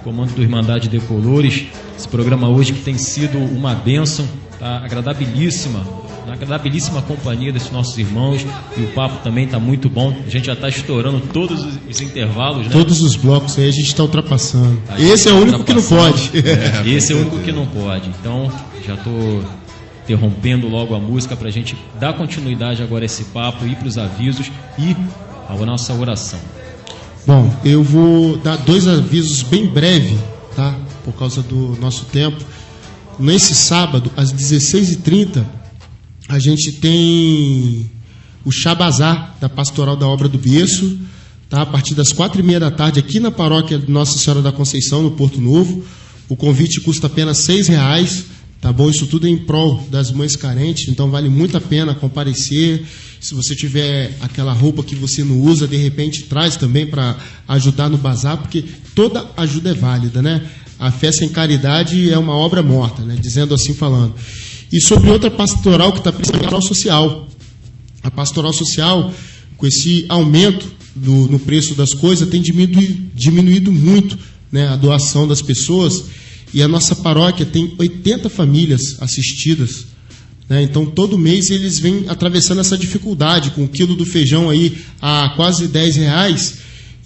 Speaker 2: comando do Irmandade de Colores. Esse programa hoje que tem sido uma bênção, tá? Na agradabilíssima companhia desses nossos irmãos, e o papo também está muito bom. A gente já está estourando todos os intervalos, né?
Speaker 3: Todos os blocos aí a gente está ultrapassando. Esse é o único que não pode.
Speaker 2: Esse é o único que não pode. Então, já estou interrompendo logo a música para a gente dar continuidade agora a esse papo, ir para os avisos e a nossa oração.
Speaker 3: Bom, eu vou dar 2 avisos bem breves, tá? Por causa do nosso tempo. Nesse sábado, às 16h30, a gente tem o Shabazar da Pastoral da Obra do Berço, tá? A partir das 4h30 da tarde, aqui na paróquia Nossa Senhora da Conceição, no Porto Novo. O convite custa apenas R$6, tá bom? Isso tudo é em prol das mães carentes, então vale muito a pena comparecer. Se você tiver aquela roupa que você não usa, de repente traz também para ajudar no bazar, porque toda ajuda é válida, né? A fé sem caridade é uma obra morta, né? Dizendo assim, falando. E sobre outra pastoral que está precisando, a pastoral social. A pastoral social, com esse aumento no preço das coisas, tem diminuído muito, né, a doação das pessoas. E a nossa paróquia tem 80 famílias assistidas, né? Então todo mês eles vêm atravessando essa dificuldade, com o quilo do feijão aí a quase R$10.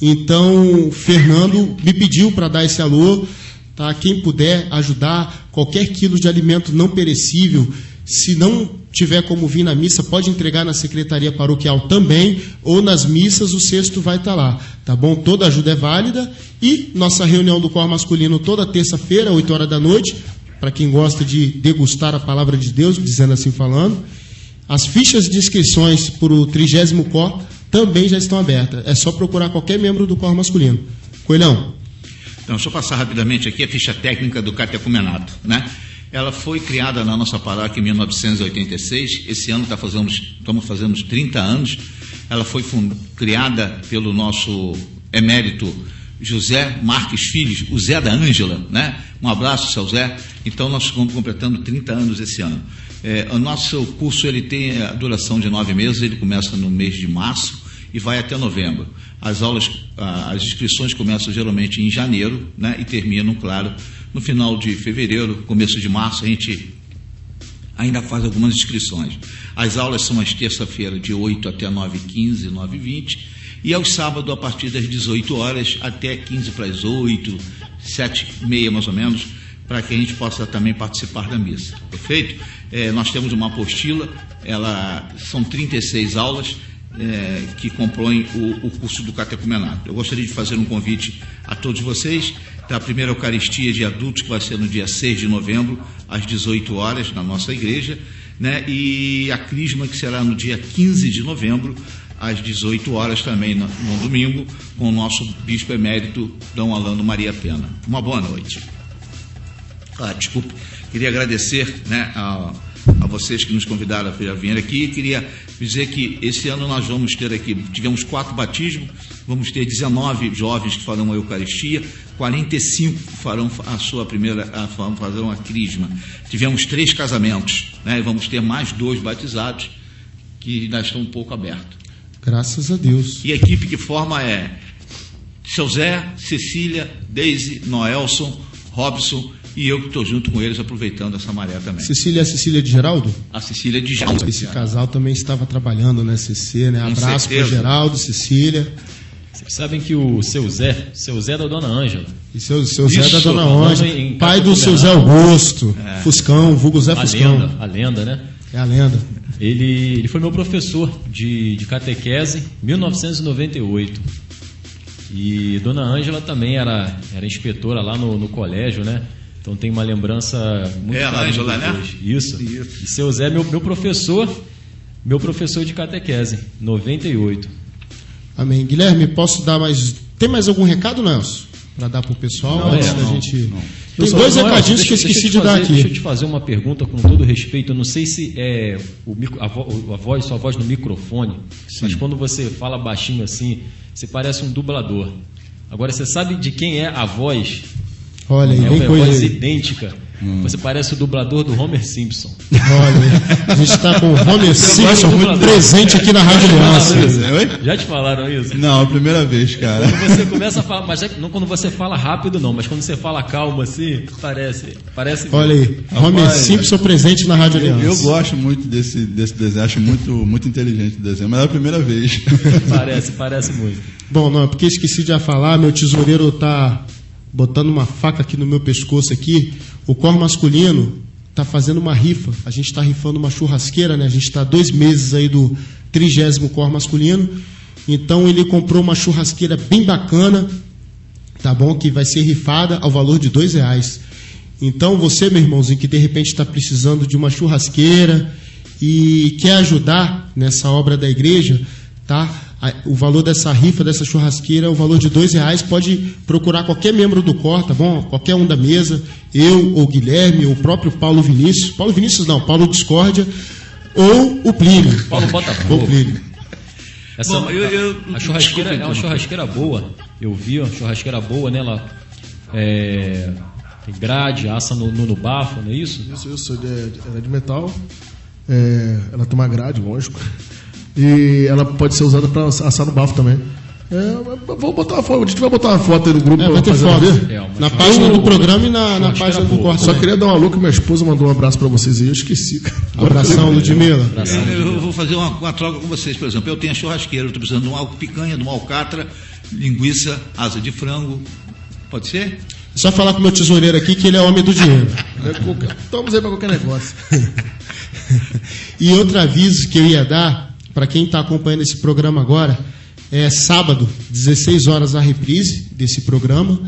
Speaker 3: Então Fernando me pediu para dar esse alô, tá? Quem puder ajudar, qualquer quilo de alimento não perecível, se não tiver como vir na missa, pode entregar na secretaria paroquial também, ou nas missas o cesto vai estar lá, tá bom? Toda ajuda é válida. E nossa reunião do coro masculino toda terça-feira, 8h da noite, para quem gosta de degustar a palavra de Deus, dizendo assim, falando. As fichas de inscrições para o 30º cor também já estão abertas. É só procurar qualquer membro do coro masculino. Coelhão.
Speaker 4: Então, deixa eu passar rapidamente aqui a ficha técnica do catecumenato, né? Ela foi criada na nossa paróquia em 1986. Esse ano estamos fazendo 30 anos. Ela foi criada pelo nosso emérito José Marques Filhos, o Zé da Ângela, né? Um abraço, seu Zé. Então, nós estamos completando 30 anos esse ano. O nosso curso ele tem a duração de 9 meses, ele começa no mês de março e vai até novembro. As inscrições começam geralmente em janeiro, né? E terminam, claro, no final de fevereiro, começo de março. A gente ainda faz algumas inscrições. As aulas são às terça-feira, de 8 até 9h15, 9h20, e aos sábados, a partir das 18 horas até 15 para as 8, 7h30 mais ou menos, para que a gente possa também participar da missa. Perfeito? Nós temos uma apostila, são 36 aulas, que compõem o curso do catecumenato. Eu gostaria de fazer um convite a todos vocês da primeira Eucaristia de adultos, que vai ser no dia 6 de novembro, às 18 horas, na nossa igreja, né? E a Crisma, que será no dia 15 de novembro, às 18 horas também, no domingo, com o nosso bispo emérito, Dom Alano Maria Pena. Uma boa noite. Desculpe, queria agradecer, né, a vocês que nos convidaram a vir aqui. Queria dizer que esse ano nós vamos ter aqui, tivemos 4 batismos, vamos ter 19 jovens que farão a Eucaristia, 45 farão a sua primeira, farão a Crisma. Tivemos 3 casamentos, né, e vamos ter mais 2 batizados, que ainda estão um pouco abertos.
Speaker 3: Graças a Deus.
Speaker 4: E a equipe que forma é Seu Zé, Cecília, Deise, Noelson, Robson, e eu que estou junto com eles aproveitando essa maré também.
Speaker 3: Cecília é a Cecília de Geraldo?
Speaker 4: A Cecília de Geraldo.
Speaker 3: Esse casal também estava trabalhando, né, CC, né?
Speaker 4: Com
Speaker 3: Abraço para
Speaker 4: certeza.
Speaker 3: Geraldo, Cecília.
Speaker 2: Vocês sabem que o seu Zé é da Dona Ângela.
Speaker 3: E seu Zé
Speaker 4: Isso,
Speaker 3: da Dona
Speaker 2: falando
Speaker 3: Ângela,
Speaker 2: em
Speaker 3: pai do
Speaker 2: catecumenato.
Speaker 3: seu Zé Augusto, Fuscão, vulgo Zé
Speaker 2: A
Speaker 3: Fuscão.
Speaker 2: lenda, né?
Speaker 3: É a lenda.
Speaker 2: Ele foi meu professor de catequese em 1998. E Dona Ângela também era inspetora lá no colégio, né? Então tem uma lembrança muito
Speaker 4: É a
Speaker 2: carinho
Speaker 4: Ângela,
Speaker 2: dos
Speaker 4: né?
Speaker 2: dois. Isso. E seu Zé, meu professor de catequese, 98.
Speaker 3: Amém. Guilherme, posso dar mais... Tem mais algum recado, Nelson? Para dar para o pessoal?
Speaker 2: Não,
Speaker 3: antes da
Speaker 2: não,
Speaker 3: gente...
Speaker 2: não.
Speaker 3: Tem 2 recadinhos que eu esqueci de dar aqui.
Speaker 2: Deixa eu te fazer uma pergunta com todo respeito. Eu não sei se é sua voz no microfone, mas quando você fala baixinho assim, você parece um dublador. Agora, você sabe de quem é a voz?
Speaker 3: Olha aí,
Speaker 2: É
Speaker 3: bem
Speaker 2: uma voz
Speaker 3: coisa.
Speaker 2: idêntica. Você parece o dublador do Homer Simpson.
Speaker 3: Olha, a gente está com o Homer Simpson muito presente aqui na Rádio Aliança.
Speaker 7: Oi?
Speaker 2: Já te falaram isso?
Speaker 7: Não, a primeira vez, cara.
Speaker 2: Quando você começa a falar, mas não quando você fala rápido não, mas quando você fala calmo assim, parece.
Speaker 3: Olha aí, Homer
Speaker 7: Rapaz,
Speaker 3: Simpson presente na Rádio Aliança.
Speaker 7: Eu gosto muito desse desenho, acho muito inteligente o desenho, mas é a primeira vez.
Speaker 2: Parece muito.
Speaker 3: Bom, não, porque esqueci de falar, meu tesoureiro tá botando uma faca aqui no meu pescoço aqui. O cor masculino tá fazendo uma rifa. A gente está rifando uma churrasqueira, né? A gente está 2 meses aí do 30º cor masculino. Então ele comprou uma churrasqueira bem bacana, tá bom? Que vai ser rifada ao valor de R$2. Então você, meu irmãozinho, que de repente está precisando de uma churrasqueira e quer ajudar nessa obra da igreja, tá? O valor dessa rifa, dessa churrasqueira, é o valor de R$2. Pode procurar qualquer membro do COR, tá bom? Qualquer um da mesa, eu, ou Guilherme, ou o próprio Paulo Vinícius. Paulo Vinícius não, Paulo Discórdia, ou o Plínio.
Speaker 2: Paulo Botafogo.
Speaker 3: Ou o Plínio.
Speaker 2: Essa,
Speaker 4: Bom,
Speaker 2: a churrasqueira é uma churrasqueira boa. Eu vi uma churrasqueira boa, né? Ela tem grade, assa no bafo, não é isso?
Speaker 5: Isso, ela é de metal, ela tem uma grade, lógico, e ela pode ser usada para assar no bafo também. Vou botar uma foto, a gente vai botar uma foto aí no grupo.
Speaker 3: Vai ter foto na página do programa e na página do COR.
Speaker 5: Só queria dar um alô que minha esposa mandou um abraço para vocês aí, eu esqueci, cara.
Speaker 3: Abração, Ludmila.
Speaker 4: Eu vou fazer uma troca com vocês, por exemplo. Eu tenho a churrasqueira, eu estou precisando de uma picanha, de uma alcatra, linguiça, asa de frango. Pode ser?
Speaker 3: É só falar com o meu tesoureiro aqui que ele é homem do dinheiro.
Speaker 5: Estamos aí para qualquer negócio.
Speaker 3: E outro aviso que eu ia dar para quem está acompanhando esse programa agora é sábado, 16 horas, a reprise desse programa.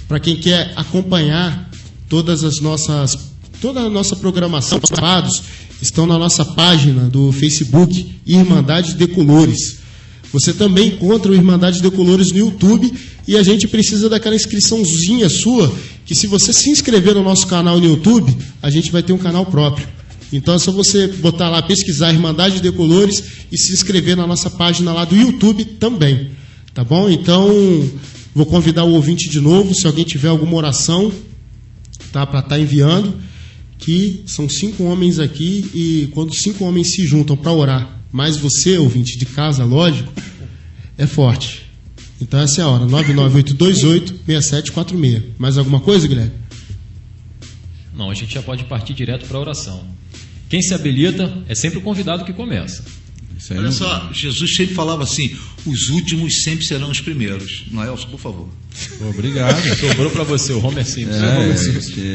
Speaker 3: Para quem quer acompanhar toda a nossa programação, os sábados estão na nossa página do Facebook, Irmandade Decolores. Você também encontra o Irmandade Decolores no YouTube e a gente precisa daquela inscriçãozinha sua, que se você se inscrever no nosso canal no YouTube, a gente vai ter um canal próprio. Então é só você botar lá, pesquisar Irmandade Decolores e se inscrever na nossa página lá do YouTube também, tá bom? Então, vou convidar o ouvinte de novo, se alguém tiver alguma oração, tá, para estar enviando, que são 5 homens aqui e quando 5 homens se juntam para orar, mais você, ouvinte de casa, lógico, é forte. Então essa é a hora, 99828-6746. Mais alguma coisa, Guilherme?
Speaker 2: Não, a gente já pode partir direto para a oração. Quem se habilita é sempre o convidado que começa.
Speaker 7: Isso aí
Speaker 4: Olha
Speaker 7: não-
Speaker 4: só, Jesus sempre falava assim: os últimos sempre serão os primeiros. Noelson, por favor.
Speaker 7: Pô, obrigado.
Speaker 2: Sobrou para você o Homer Simpson.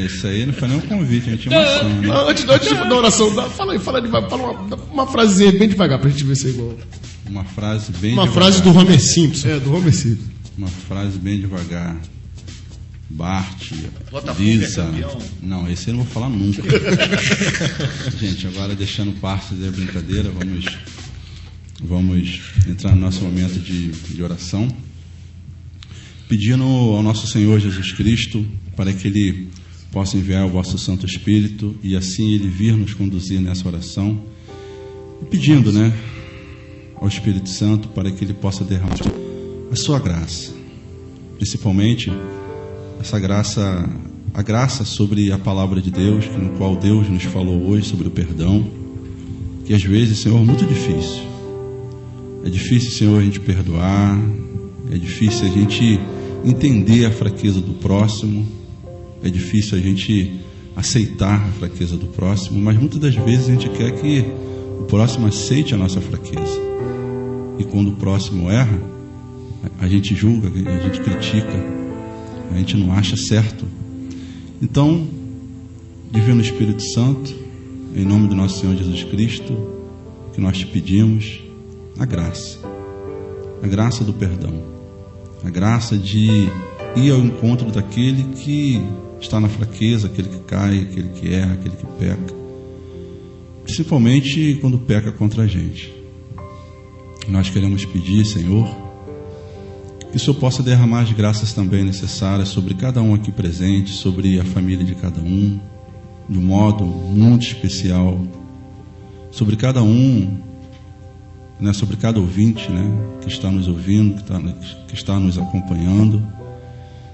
Speaker 7: Isso aí não foi nem um convite, a gente tinha uma ação, né?
Speaker 5: Antes da oração, fala uma frasezinha bem devagar pra gente ver se é igual.
Speaker 7: uma frase bem
Speaker 3: Uma
Speaker 7: devagar.
Speaker 3: frase do Homer Simpson.
Speaker 5: É, do Homer Simpson.
Speaker 7: Uma frase bem devagar. Bart,
Speaker 4: Botafogo
Speaker 7: Lisa.
Speaker 4: é campeão.
Speaker 7: Não, esse eu não vou falar nunca. Gente, agora deixando parte da brincadeira, vamos entrar no nosso momento de oração, pedindo ao nosso Senhor Jesus Cristo para que Ele possa enviar o vosso Santo Espírito e assim Ele vir nos conduzir nessa oração, e pedindo, né, ao Espírito Santo para que Ele possa derramar a sua graça, principalmente essa graça, a graça sobre a palavra de Deus, no qual Deus nos falou hoje sobre o perdão, que às vezes, Senhor, é muito difícil. É difícil, Senhor, a gente perdoar, é difícil a gente entender a fraqueza do próximo, é difícil a gente aceitar a fraqueza do próximo, mas muitas das vezes a gente quer que o próximo aceite a nossa fraqueza. E quando o próximo erra, a gente julga, a gente critica, a gente não acha certo. Então, Divino Espírito Santo, em nome do nosso Senhor Jesus Cristo, que nós te pedimos a graça do perdão, a graça de ir ao encontro daquele que está na fraqueza, aquele que cai, aquele que erra, aquele que peca, principalmente quando peca contra a gente. Nós queremos pedir, Senhor, que o Senhor possa derramar as graças também necessárias sobre cada um aqui presente, sobre a família de cada um, de um modo muito especial, sobre cada um, né, sobre cada ouvinte, né, que está nos ouvindo, que está nos acompanhando.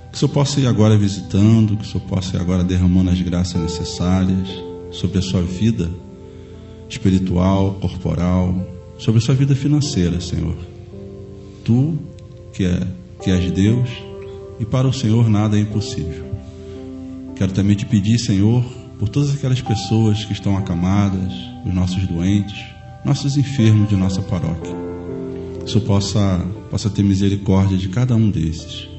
Speaker 7: Que o Senhor possa ir agora visitando, que o Senhor possa ir agora derramando as graças necessárias sobre a sua vida espiritual, corporal, sobre a sua vida financeira, Senhor. Tu que és Deus, e para o Senhor nada é impossível. Quero também te pedir, Senhor, por todas aquelas pessoas que estão acamadas, os nossos doentes, nossos enfermos de nossa paróquia. Que o Senhor possa ter misericórdia de cada um desses.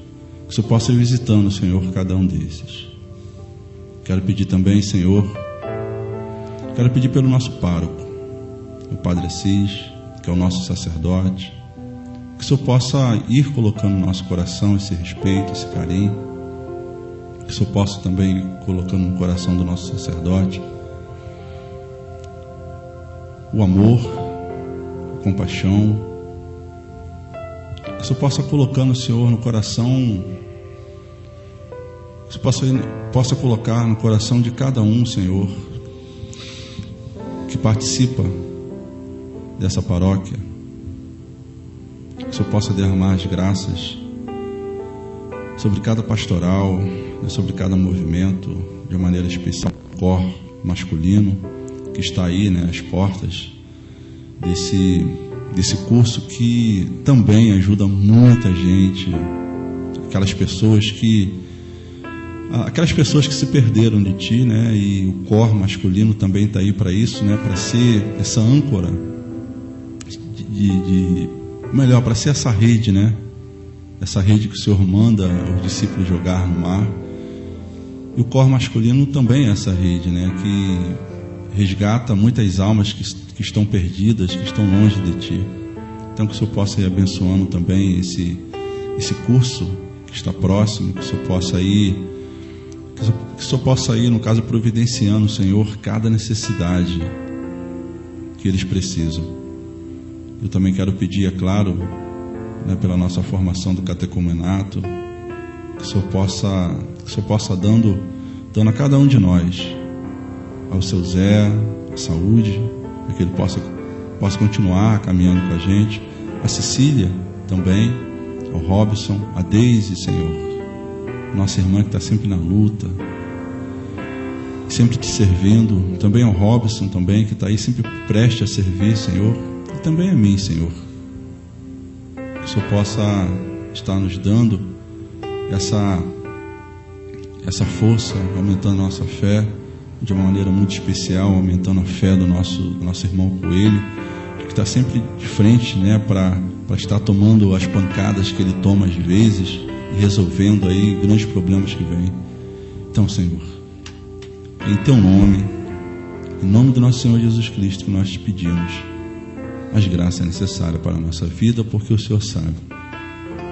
Speaker 7: Que o Senhor possa ir visitando, Senhor, cada um desses. Quero pedir também, Senhor, quero pedir pelo nosso pároco, o Padre Assis, que é o nosso sacerdote, que o Senhor possa ir colocando no nosso coração esse respeito, esse carinho, que o Senhor possa também ir colocando no coração do nosso sacerdote o amor, a compaixão, que o Senhor possa colocando, Senhor, no coração, que o Senhor possa colocar no coração de cada um, Senhor, que participa dessa paróquia, que o Senhor possa derramar as graças sobre cada pastoral, né, sobre cada movimento, de uma maneira especial, o cor masculino, que está aí, né, às portas desse curso, que também ajuda muita gente, aquelas pessoas que se perderam de ti, né, e o cor masculino também está aí para isso, né, para ser essa âncora, para ser essa rede, né, essa rede que o Senhor manda os discípulos jogar no mar. E o cor masculino também é essa rede, né, que resgata muitas almas que estão perdidas, que estão longe de ti. Então que o Senhor possa ir abençoando também esse curso que está próximo, que o Senhor possa ir, no caso, providenciando, Senhor, cada necessidade que eles precisam. Eu também quero pedir, é claro, né, pela nossa formação do catecumenato, que o Senhor possa dando a cada um de nós, ao seu Zé, a saúde, para que ele possa continuar caminhando com a gente, a Cecília também, ao Robson, a Deise, Senhor, nossa irmã que está sempre na luta, sempre te servindo, também ao Robson também, que está aí sempre preste a servir, Senhor, e também a mim, Senhor. Que o Senhor possa estar nos dando essa força, aumentando a nossa fé de uma maneira muito especial, aumentando a fé do nosso irmão Coelho, que está sempre de frente, né, para estar tomando as pancadas que ele toma às vezes e resolvendo aí grandes problemas que vêm. Então, Senhor, em teu nome, em nome do nosso Senhor Jesus Cristo, que nós te pedimos, Mas graça é necessária para a nossa vida, porque o Senhor sabe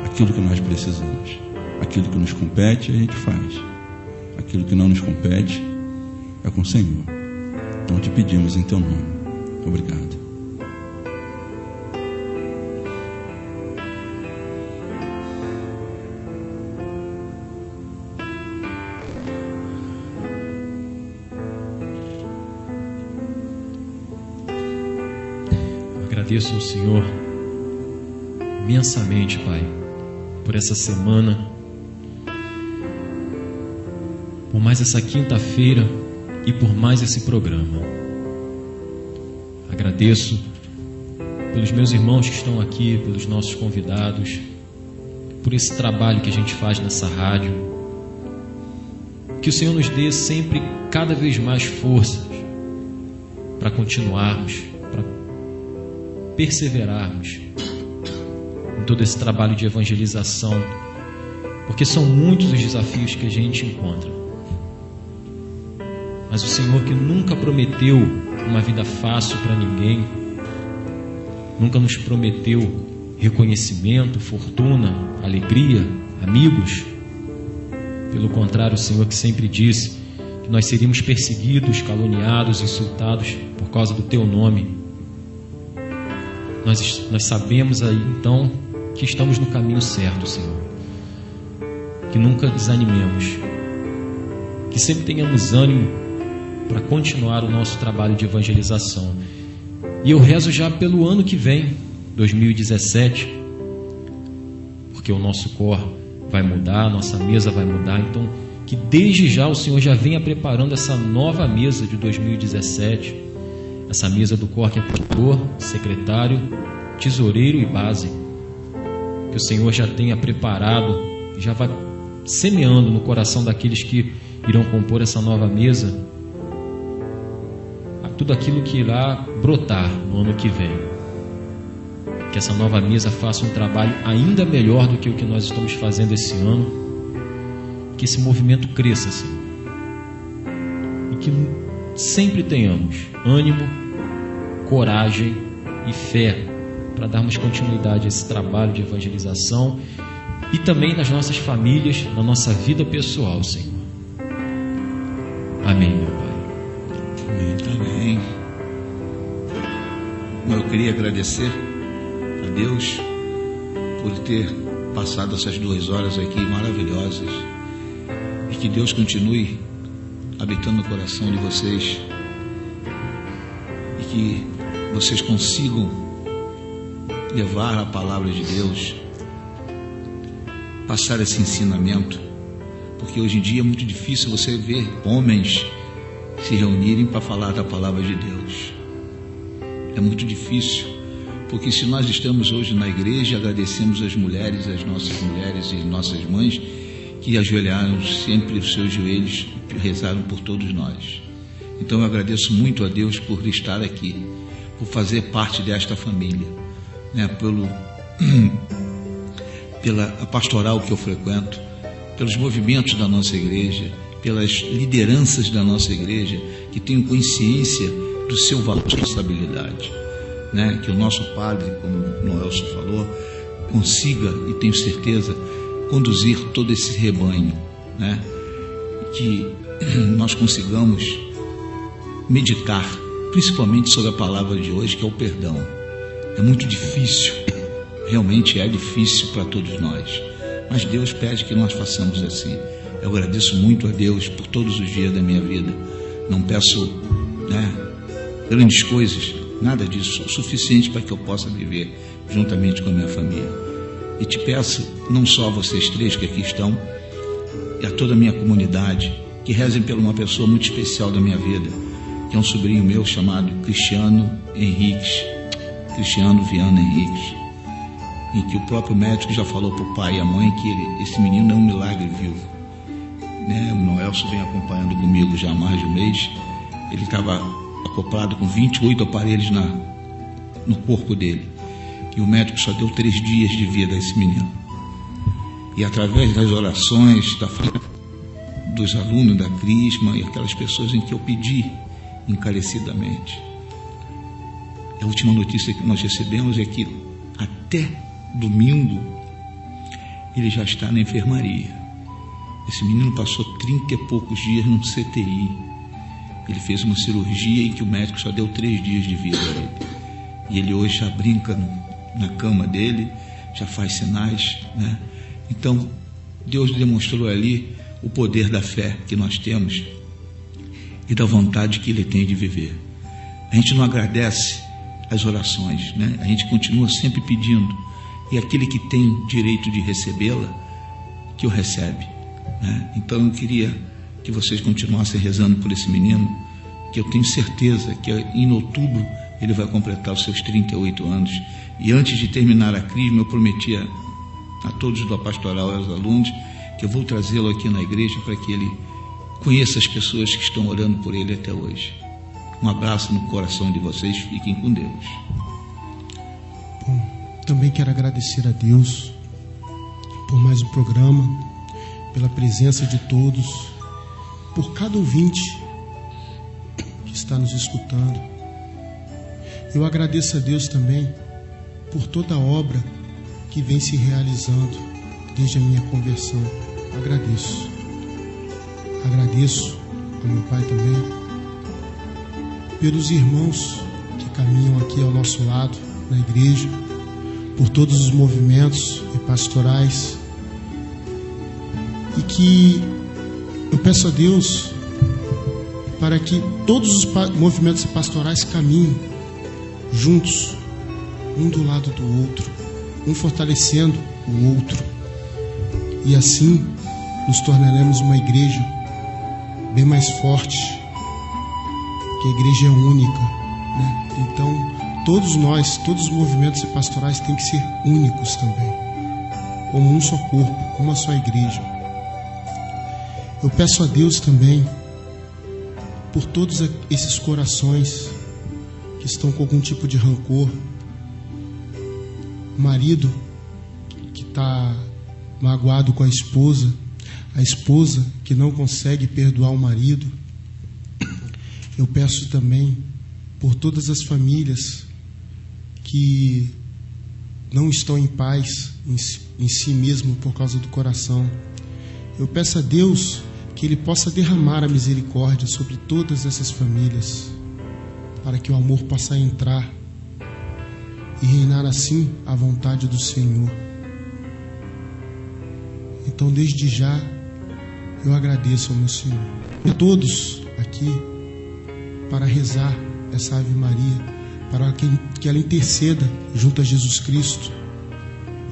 Speaker 7: aquilo que nós precisamos. Aquilo que nos compete, a gente faz. Aquilo que não nos compete, é com o Senhor. Então te pedimos em teu nome. Obrigado.
Speaker 2: Agradeço ao Senhor imensamente, Pai, por essa semana, por mais essa quinta-feira e por mais esse programa. Agradeço pelos meus irmãos que estão aqui, pelos nossos convidados, por esse trabalho que a gente faz nessa rádio. Que o Senhor nos dê sempre cada vez mais forças para continuarmos, para perseverarmos em todo esse trabalho de evangelização, porque são muitos os desafios que a gente encontra. Mas o Senhor, que nunca prometeu uma vida fácil para ninguém, nunca nos prometeu reconhecimento, fortuna, alegria, amigos. Pelo contrário, o Senhor que sempre disse que nós seríamos perseguidos, caluniados, insultados por causa do Teu nome. Nós sabemos aí, então, que estamos no caminho certo, Senhor. Que nunca desanimemos. Que sempre tenhamos ânimo para continuar o nosso trabalho de evangelização. E eu rezo já pelo ano que vem, 2017, porque o nosso cor vai mudar, a nossa mesa vai mudar. Então, que desde já o Senhor já venha preparando essa nova mesa de 2017, essa mesa do cor que é pastor, secretário, tesoureiro e base. Que o Senhor já tenha preparado, já vai semeando no coração daqueles que irão compor essa nova mesa tudo aquilo que irá brotar no ano que vem. Que essa nova mesa faça um trabalho ainda melhor do que o que nós estamos fazendo esse ano. Que esse movimento cresça, Senhor. E que sempre tenhamos ânimo, coragem e fé para darmos continuidade a esse trabalho de evangelização e também nas nossas famílias, na nossa vida pessoal, Senhor. Amém, meu Pai.
Speaker 4: Amém. Eu queria agradecer a Deus por ter passado essas 2 horas aqui maravilhosas e que Deus continue habitando no coração de vocês e que vocês consigam levar a palavra de Deus, passar esse ensinamento, porque hoje em dia é muito difícil você ver homens se reunirem para falar da palavra de Deus. É muito difícil, porque se nós estamos hoje na igreja, agradecemos as mulheres e nossas mães que ajoelharam sempre os seus joelhos e rezaram por todos nós. Então eu agradeço muito a Deus por estar aqui, por fazer parte desta família, né? Pela pastoral que eu frequento, pelos movimentos da nossa igreja, pelas lideranças da nossa igreja que tenham consciência do seu valor e responsabilidade, né? Que o nosso padre, como o Noelson falou, consiga, e tenho certeza, conduzir todo esse rebanho, né? Que nós consigamos meditar principalmente sobre a palavra de hoje, que é o perdão. É muito difícil, realmente é difícil para todos nós, mas Deus pede que nós façamos assim. Eu agradeço muito a Deus por todos os dias da minha vida. Não peço, né, grandes coisas, nada disso, o suficiente para que eu possa viver juntamente com a minha família. E te peço, não só a vocês 3 que aqui estão, e a toda a minha comunidade, que rezem por uma pessoa muito especial da minha vida, que é um sobrinho meu chamado Cristiano Viana Henriques, em que o próprio médico já falou para o pai e a mãe que esse menino é um milagre vivo, né? O Noelson vem acompanhando comigo já há mais de um mês. Ele estava acoplado com 28 aparelhos no corpo dele, e o médico só deu 3 dias de vida a esse menino. E através das orações dos alunos da Crisma e aquelas pessoas em que eu pedi encarecidamente, A última notícia que nós recebemos é que até domingo ele já está na enfermaria. Esse menino passou 30 e poucos dias num CTI. Ele fez uma cirurgia em que o médico só deu 3 dias de vida a ele. E ele hoje já brinca na cama dele, já faz sinais, né? Então, Deus demonstrou ali o poder da fé que nós temos e da vontade que Ele tem de viver. A gente não agradece as orações, né? A gente continua sempre pedindo, e aquele que tem direito de recebê-la, que o recebe, né? Então eu queria que vocês continuassem rezando por esse menino, que eu tenho certeza que em outubro ele vai completar os seus 38 anos, e antes de terminar a crisma eu prometi a todos da pastoral e aos alunos que eu vou trazê-lo aqui na igreja para que ele conheça as pessoas que estão orando por ele até hoje. Um abraço no coração de vocês, fiquem com Deus.
Speaker 3: Bom, também quero agradecer a Deus por mais um programa, pela presença de todos, por cada ouvinte que está nos escutando. Eu agradeço a Deus também por toda a obra que vem se realizando desde a minha conversão. Agradeço. Agradeço ao meu pai também, pelos irmãos que caminham aqui ao nosso lado na igreja, por todos os movimentos pastorais, e que eu peço a Deus para que todos os movimentos pastorais caminhem juntos, um do lado do outro, um fortalecendo o outro, e assim nos tornaremos uma igreja bem mais forte, que a igreja é única, né? Então todos nós, todos os movimentos pastorais têm que ser únicos também, como um só corpo, uma só igreja. Eu peço a Deus também por todos esses corações que estão com algum tipo de rancor, o marido que está magoado com a esposa que não consegue perdoar o marido. Eu peço também por todas as famílias que não estão em paz em si mesmo por causa do coração. Eu peço a Deus que Ele possa derramar a misericórdia sobre todas essas famílias, para que o amor possa entrar e reinar assim a vontade do Senhor. Então, desde já, eu agradeço ao meu Senhor. E a todos aqui, para rezar essa Ave Maria, para que ela interceda junto a Jesus Cristo,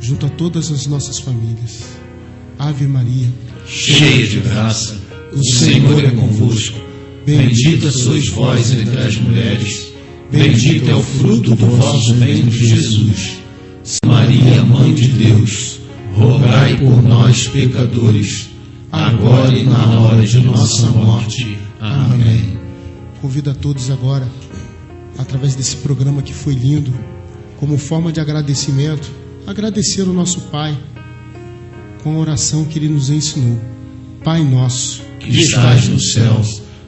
Speaker 3: junto a todas as nossas famílias. Ave Maria,
Speaker 1: cheia de graça, o Senhor é convosco. Bendita sois vós entre as mulheres, bendito é o fruto do vosso ventre, Jesus. Maria, Mãe de Deus, rogai por nós, pecadores, agora e na hora de nossa morte. Amém.
Speaker 3: Convido a todos agora, através desse programa que foi lindo, como forma de agradecimento, agradecer o nosso Pai com a oração que Ele nos ensinou. Pai nosso,
Speaker 1: que estás no céu,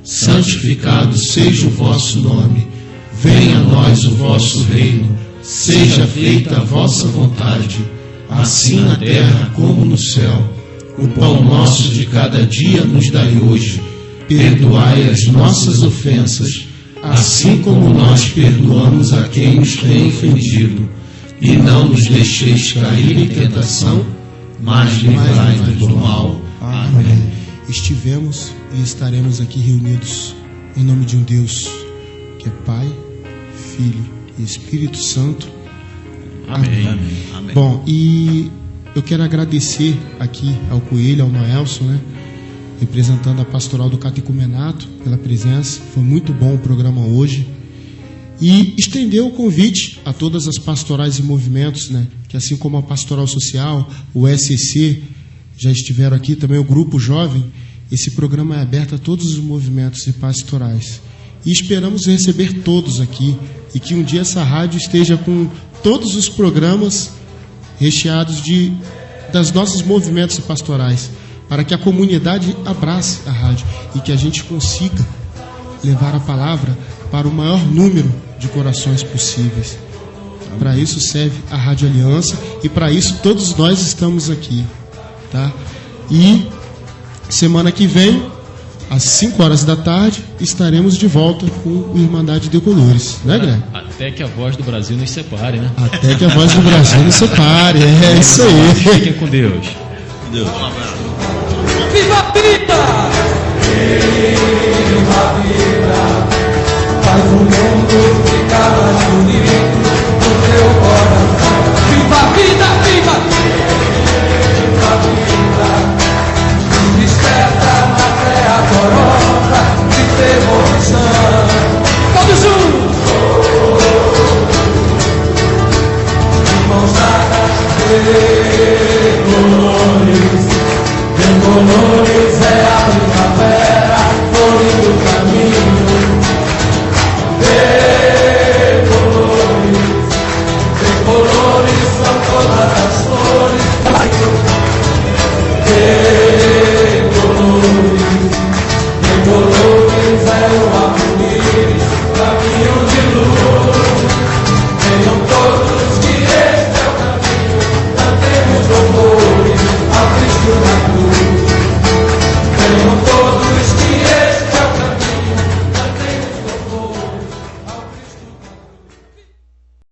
Speaker 1: santificado seja o vosso nome. Venha a nós o vosso reino. Seja feita a vossa vontade, assim na terra como no céu. O pão nosso de cada dia nos dai hoje. Perdoai as nossas ofensas, assim como nós perdoamos a quem nos tem ofendido. E não nos deixeis cair em tentação, mas livrai-nos do mal. Amém.
Speaker 3: Estivemos e estaremos aqui reunidos em nome de um Deus que é Pai, Filho e Espírito Santo.
Speaker 4: Amém. Amém.
Speaker 3: Bom, e eu quero agradecer aqui ao Coelho, ao Noelson, né, representando a pastoral do catecumenato, pela presença. Foi muito bom o programa hoje. E estender o convite a todas as pastorais e movimentos, né, que assim como a Pastoral Social, o SEC, já estiveram aqui, também o Grupo Jovem, esse programa é aberto a todos os movimentos e pastorais. E esperamos receber todos aqui, e que um dia essa rádio esteja com todos os programas recheados das nossos movimentos pastorais, para que a comunidade abrace a rádio e que a gente consiga levar a palavra para o maior número de corações possíveis. Para isso serve a Rádio Aliança e para isso todos nós estamos aqui, tá? E semana que vem, às 5 horas da tarde, estaremos de volta com o Irmandade Decolores, né, Greg?
Speaker 2: Até que a voz do Brasil nos separe, né?
Speaker 3: Até que a voz do Brasil nos separe, é isso aí.
Speaker 2: Fiquem com Deus.
Speaker 7: Deus.
Speaker 1: Viva a vida!